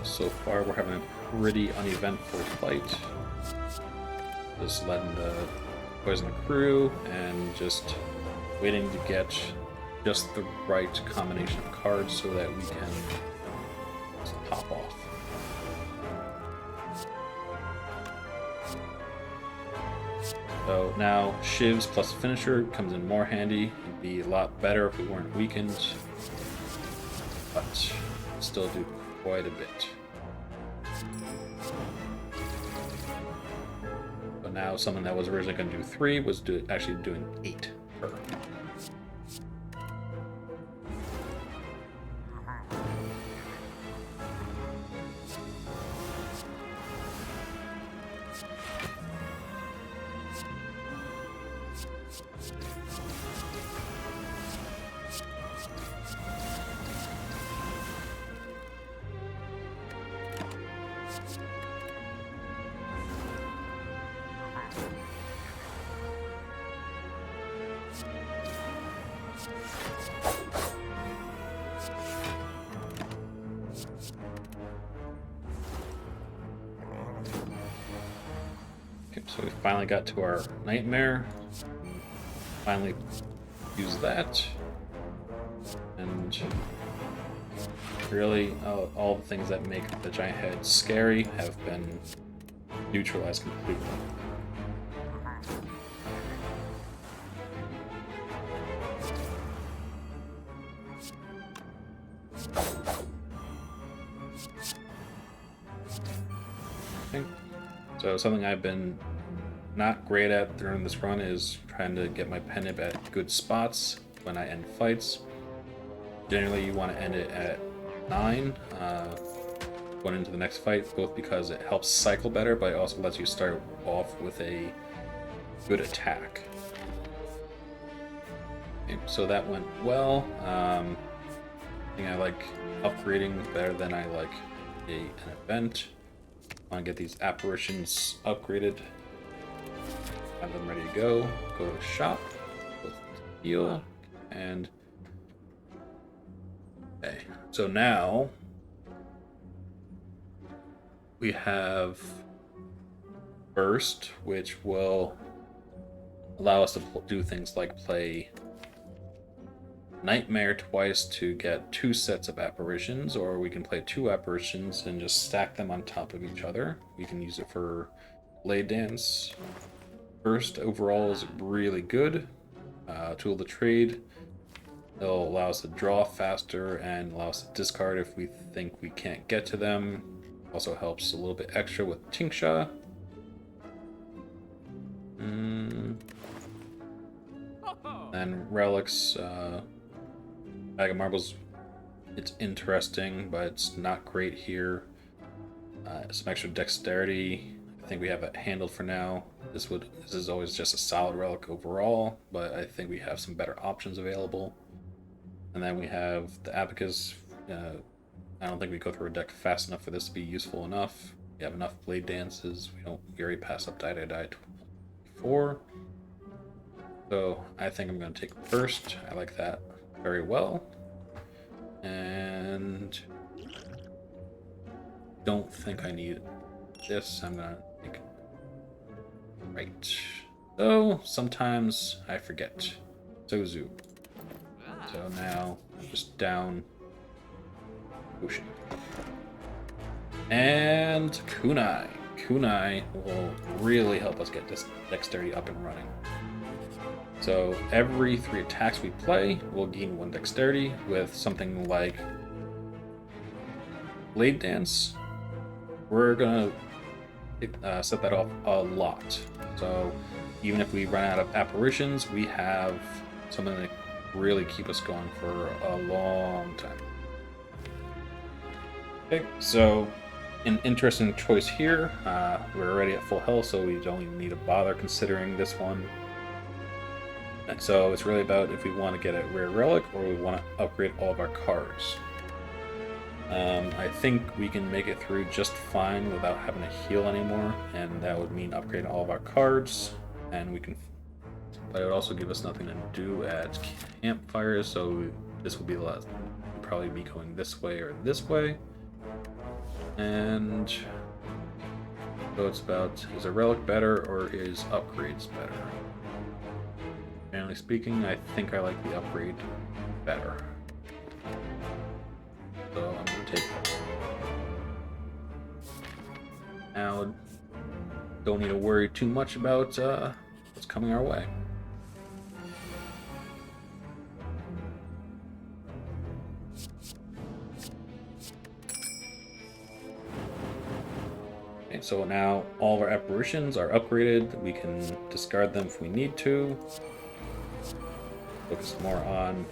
So far, we're having a pretty uneventful fight. Just letting the poison the crew, and just waiting to get just the right combination of cards so that we can just pop off. So now Shivs plus Finisher comes in more handy. It'd be a lot better if we weren't weakened, but still do quite a bit. But now something that was originally going to do 3 was actually doing 8 per. Okay, so we finally got to our Nightmare. Finally use that. And really, all the things that make the giant head scary have been neutralized completely. Okay. So something I've been not great at during this run is trying to get my pennant at good spots when I end fights. Generally, you want to end it at 9 going into the next fight, both because it helps cycle better, but it also lets you start off with a good attack. Okay, so that went well. I think I like upgrading better than I like an event. I want to get these apparitions upgraded. Have them ready to go. Go to shop. Go to heal. And okay. So now we have Burst, which will allow us to do things like play Nightmare twice to get 2 sets of apparitions, or we can play 2 apparitions and just stack them on top of each other. We can use it for Blade Dance. Burst overall is really good. Tool of the Trade. It'll allow us to draw faster and allow us to discard if we think we can't get to them. Also helps a little bit extra with Tinksha. And Relics. Bag of Marbles, it's interesting, but it's not great here. Some extra dexterity. I think we have it handled for now. This is always just a solid relic overall, but I think we have some better options available. And then we have the Abacus. I don't think we go through a deck fast enough for this to be useful enough. We have enough Blade Dances. We already passed up Die Die Die 4. So I think I'm going to take Burst. I like that very well. And don't think I need this. I'm going to take it. Right. So sometimes I forget. Sozu. So now I'm just down Ocean. And Kunai. Kunai will really help us get this dexterity up and running. So every 3 attacks we play, we'll gain 1 dexterity with something like Blade Dance. We're gonna set that off a lot. So even if we run out of apparitions, we have something that really keep us going for a long time. Okay, so an interesting choice here. We're already at full health, so we don't even need to bother considering this one. And so it's really about if we want to get a rare relic or we want to upgrade all of our cards. I think we can make it through just fine without having to heal anymore, and that would mean upgrading all of our cards, and we can. But it would also give us nothing to do at campfires, so this will be the last. We'll probably be going this way or this way, and so it's about is a relic better or is upgrades better? Generally speaking, I think I like the upgrade better. So I'm going to take it. Now, don't need to worry too much about what's coming our way. Okay, so now all of our apparitions are upgraded. We can discard them if we need to. Focus more on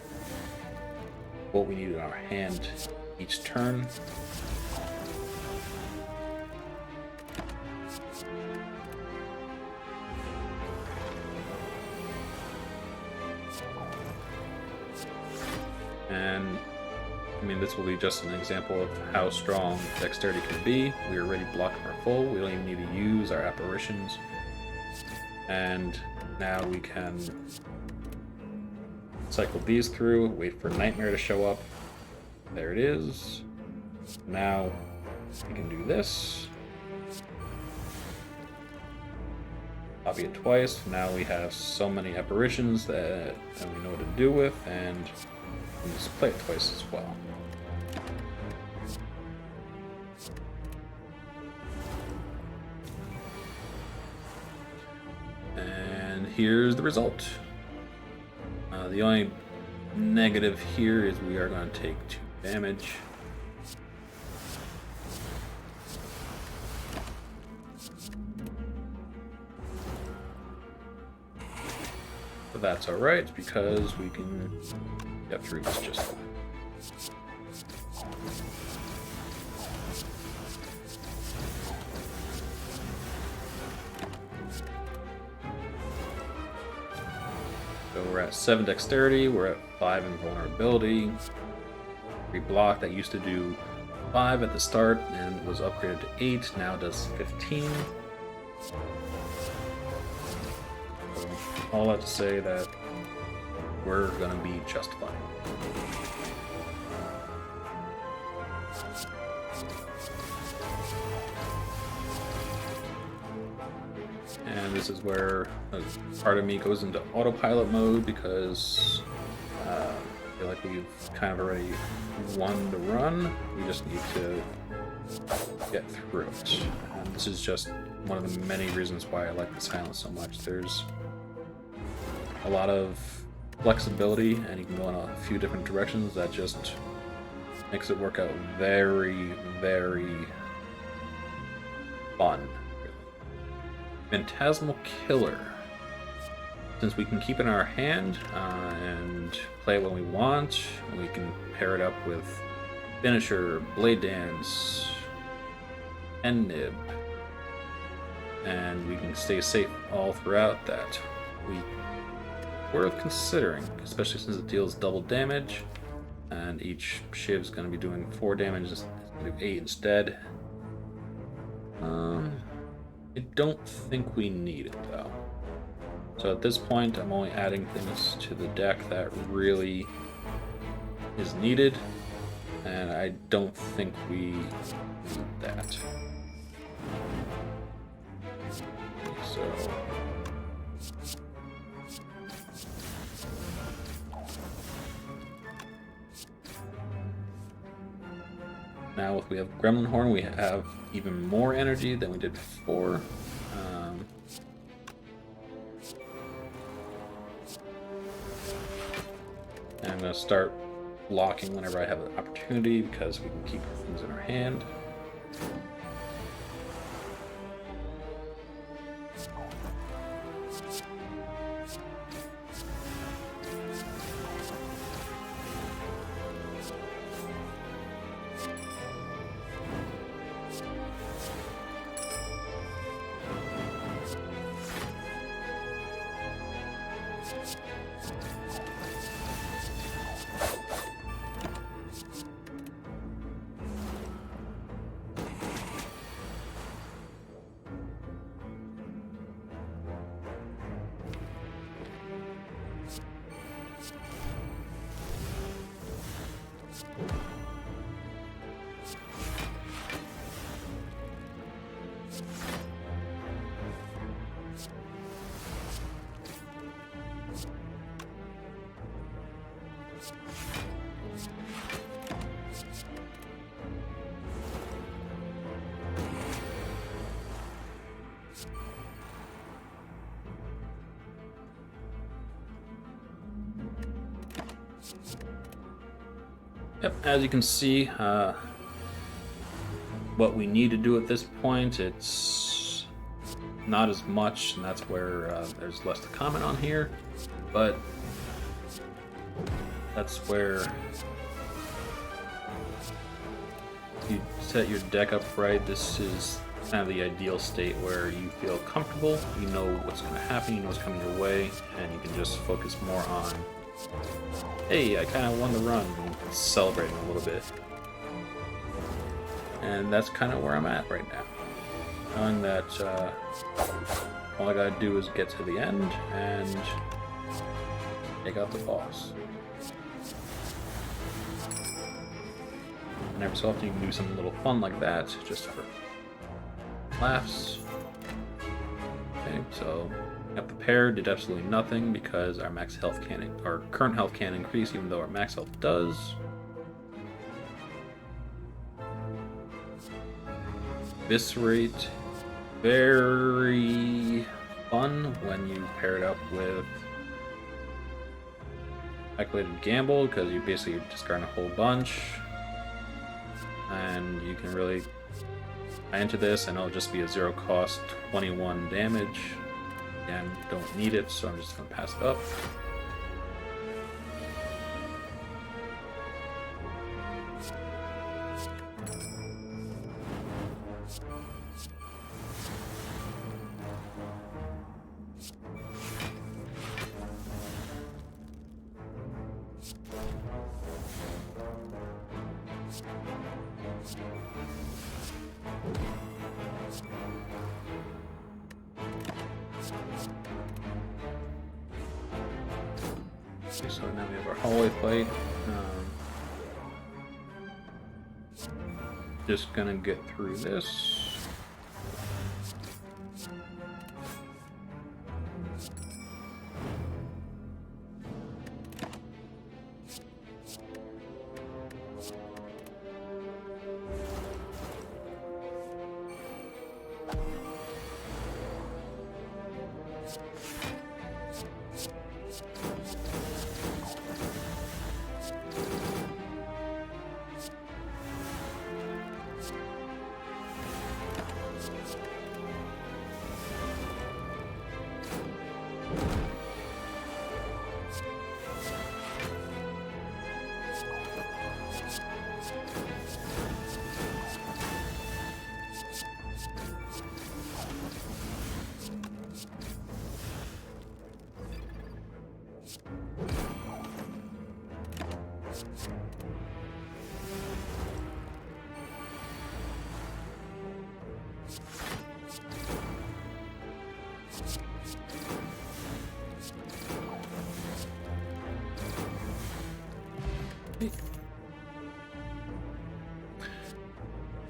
what we need in our hand each turn. And I mean, this will be just an example of how strong dexterity can be. We are already blocking our full. We don't even need to use our apparitions. And now we can cycle these through, wait for Nightmare to show up. There it is. Now we can do this. Copy it twice. Now we have so many apparitions that we know what to do with, and we can just play it twice as well. And here's the result. The only negative here is we are going to take 2 damage. But that's alright, because we can get through this just fine. So we're at 7 dexterity, we're at 5 invulnerability. Reblock that used to do 5 at the start and was upgraded to 8, now does 15. All that to say that we're gonna be just fine. And this is where part of me goes into autopilot mode, because I feel like we've kind of already won the run. We just need to get through it. And this is just one of the many reasons why I like the silence so much. There's a lot of flexibility, and you can go in a few different directions that just makes it work out very, very fun. Phantasmal Killer. Since we can keep it in our hand and play it when we want, we can pair it up with Finisher, Blade Dance, and Nib. And we can stay safe all throughout that. Worth considering, especially since it deals double damage, and each shiv's going to be doing 4 damage, it's going to do 8 instead. I don't think we need it though. So at this point, I'm only adding things to the deck that really is needed, and I don't think we need that. So now if we have Gremlin Horn, we have even more energy than we did before. And I'm going to start blocking whenever I have an opportunity, because we can keep things in our hand. Yep, as you can see, what we need to do at this point, it's not as much, and that's where there's less to comment on here, but that's where you set your deck up right. This is kind of the ideal state where you feel comfortable, you know what's going to happen, you know what's coming your way, and you can just focus more on, hey, I kind of won the run, and celebrating a little bit. And that's kind of where I'm at right now. Knowing that all I gotta do is get to the end and take out the boss. And every so often you can do something a little fun like that, just for laughs. Okay, so up the pair did absolutely nothing because our max health can't, our current health can't increase, even though our max health does. Eviscerate, very fun when you pair it up with Calculated Gamble, because you basically discard a whole bunch, and you can really buy into this, and it'll just be a 0 cost 21 damage. Again, don't need it, so I'm just going to pass it up. So now we have our hallway fight. Just gonna get through this.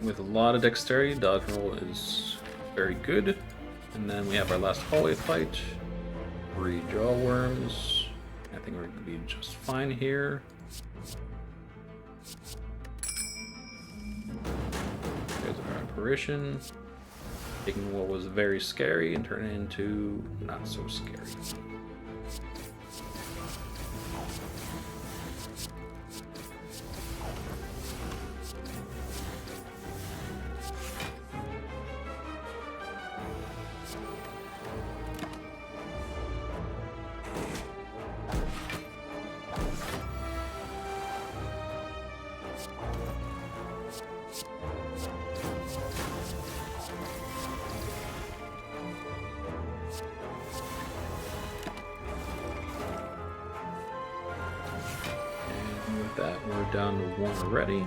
With a lot of dexterity, dodge roll is very good. And then we have our last hallway fight. 3 jaw worms. I think we're going to be just fine here. There's our apparition. Taking what was very scary and turning it into not so scary. That we're down to 1 already.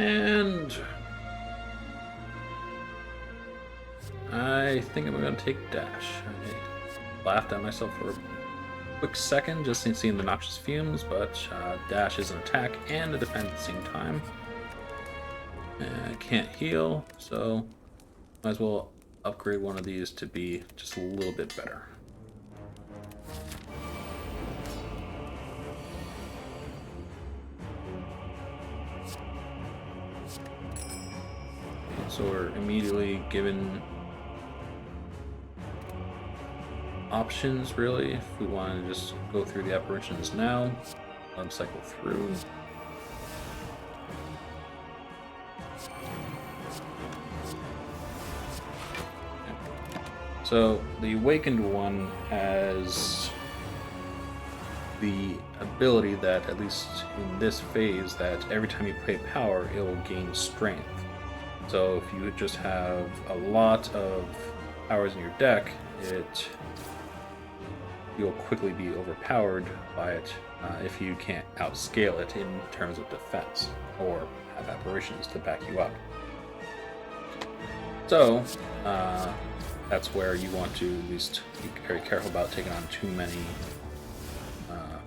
And I think I'm going to take dash. I laughed at myself for a quick second just seeing the noxious fumes, but dash is an attack and a defense at the same time. I can't heal, so might as well upgrade one of these to be just a little bit better. Okay, so we're immediately given options, really, if we want to just go through the apparitions now. Let them cycle through. So the Awakened one has the ability that, at least in this phase, that every time you pay power, it will gain strength. So if you just have a lot of powers in your deck, you'll quickly be overpowered by it if you can't outscale it in terms of defense or have apparitions to back you up. So that's where you want to at least be very careful about taking on too many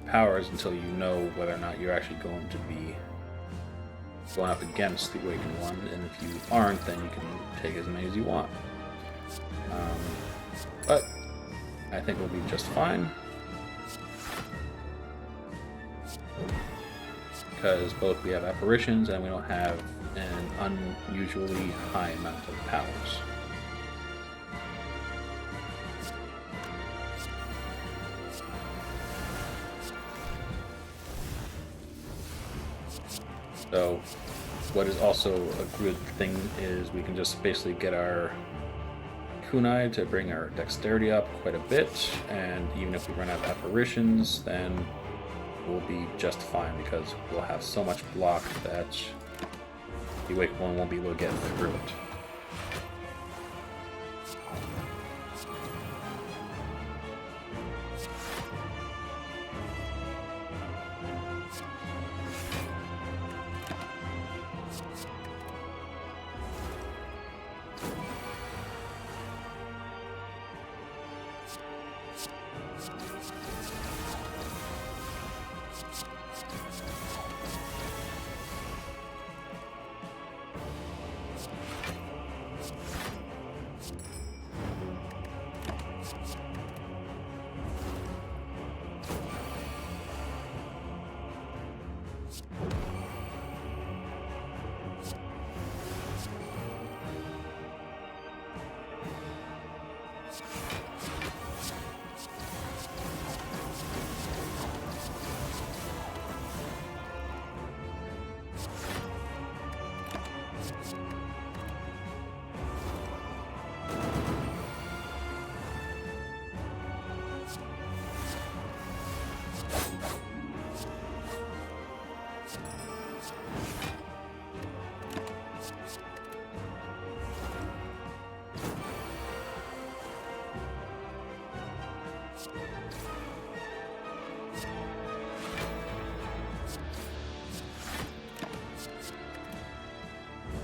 powers until you know whether or not you're actually going to be going up against the Awakened one, and if you aren't, then you can take as many as you want. But I think we'll be just fine, because both we have apparitions and we don't have an unusually high amount of powers. So what is also a good thing is we can just basically get our kunai to bring our dexterity up quite a bit, and even if we run out of apparitions, then we'll be just fine because we'll have so much block that the Awakened one won't be able to get through it.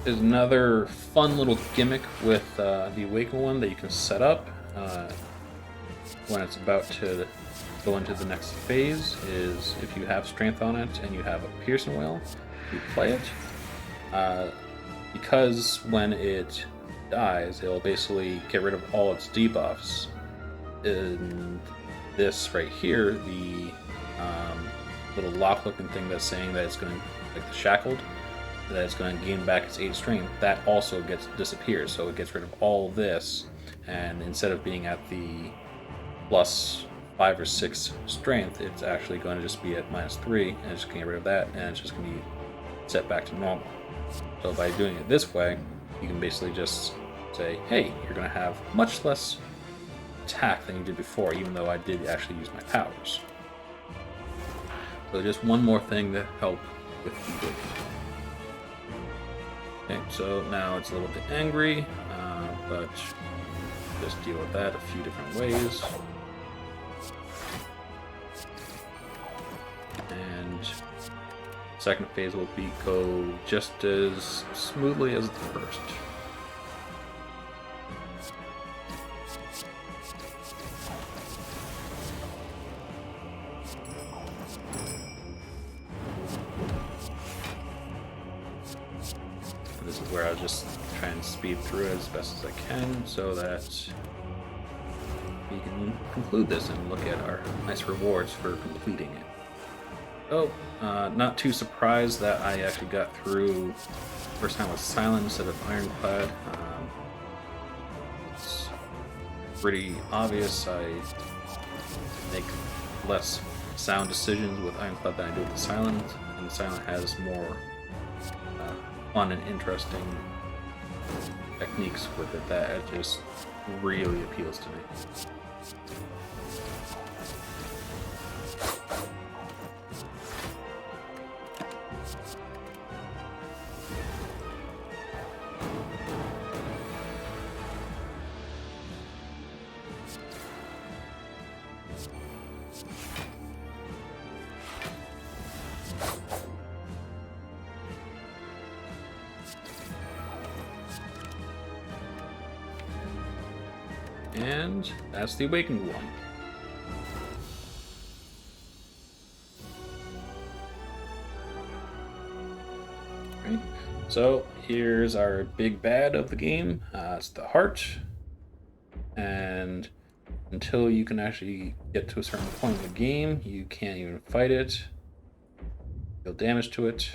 There's another fun little gimmick with the Awakened one that you can set up when it's about to go into the next phase, is if you have strength on it and you have a piercing whale, you play it. Because when it dies, it'll basically get rid of all its debuffs. In this right here, the little lock-looking thing that's saying that it's going to, like the shackled, that it's going to gain back its 8 strength, that also disappears. So it gets rid of all this, and instead of being at the plus 5 or 6 strength, it's actually going to just be at -3, and it's going to get rid of that, and it's just going to be set back to normal. So by doing it this way, you can basically just say, hey, you're going to have much less attack than you did before, even though I did actually use my powers. So just one more thing to help with the Awakened. Okay, so now it's a little bit angry, but just deal with that a few different ways. And second phase will go just as smoothly as the first. This is where I'll just try and speed through it as best as I can so that we can conclude this and look at our nice rewards for completing it. So, not too surprised that I actually got through first time with Silent instead of Ironclad. It's pretty obvious. I make less sound decisions with Ironclad than I do with the Silent, and the Silent has more fun and interesting techniques with it that it just really appeals to me. And that's the awakened one. Right. So here's our big bad of the game. It's the heart. And until you can actually get to a certain point in the game, you can't even fight it. Deal damage to it.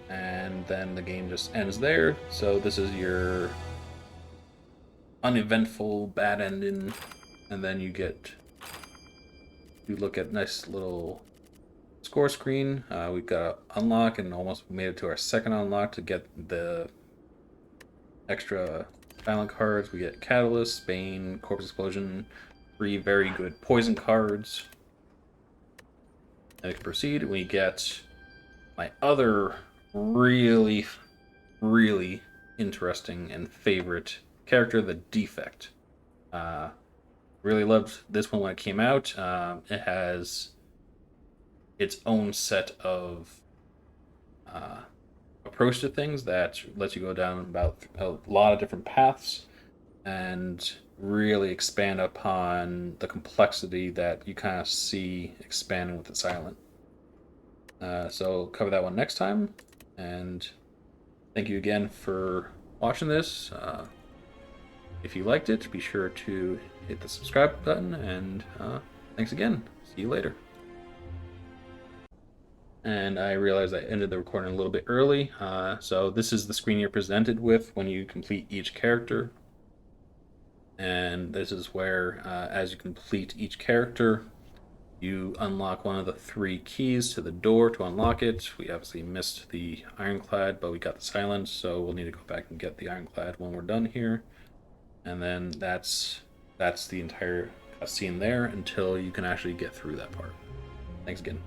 And then the game just ends there. So this is your uneventful bad ending, and then you look at nice little score screen. We've got unlock and almost made it to our second unlock to get the extra silent cards. We get Catalyst, Bane, Corpse Explosion, 3 very good poison cards. And we can proceed. We get my other really, really interesting and favorite character, the Defect. Really loved this one when it came out. It has its own set of approach to things that lets you go down about a lot of different paths and really expand upon the complexity that you kind of see expanding with the Silent. So cover that one next time, and thank you again for watching this. If you liked it, be sure to hit the subscribe button, and thanks again. See you later. And I realized I ended the recording a little bit early, so this is the screen you're presented with when you complete each character. And this is where, as you complete each character, you unlock one of the 3 keys to the door to unlock it. We obviously missed the Ironclad, but we got the Silent, so we'll need to go back and get the Ironclad when we're done here. And then that's the entire cutscene there until you can actually get through that part. Thanks again.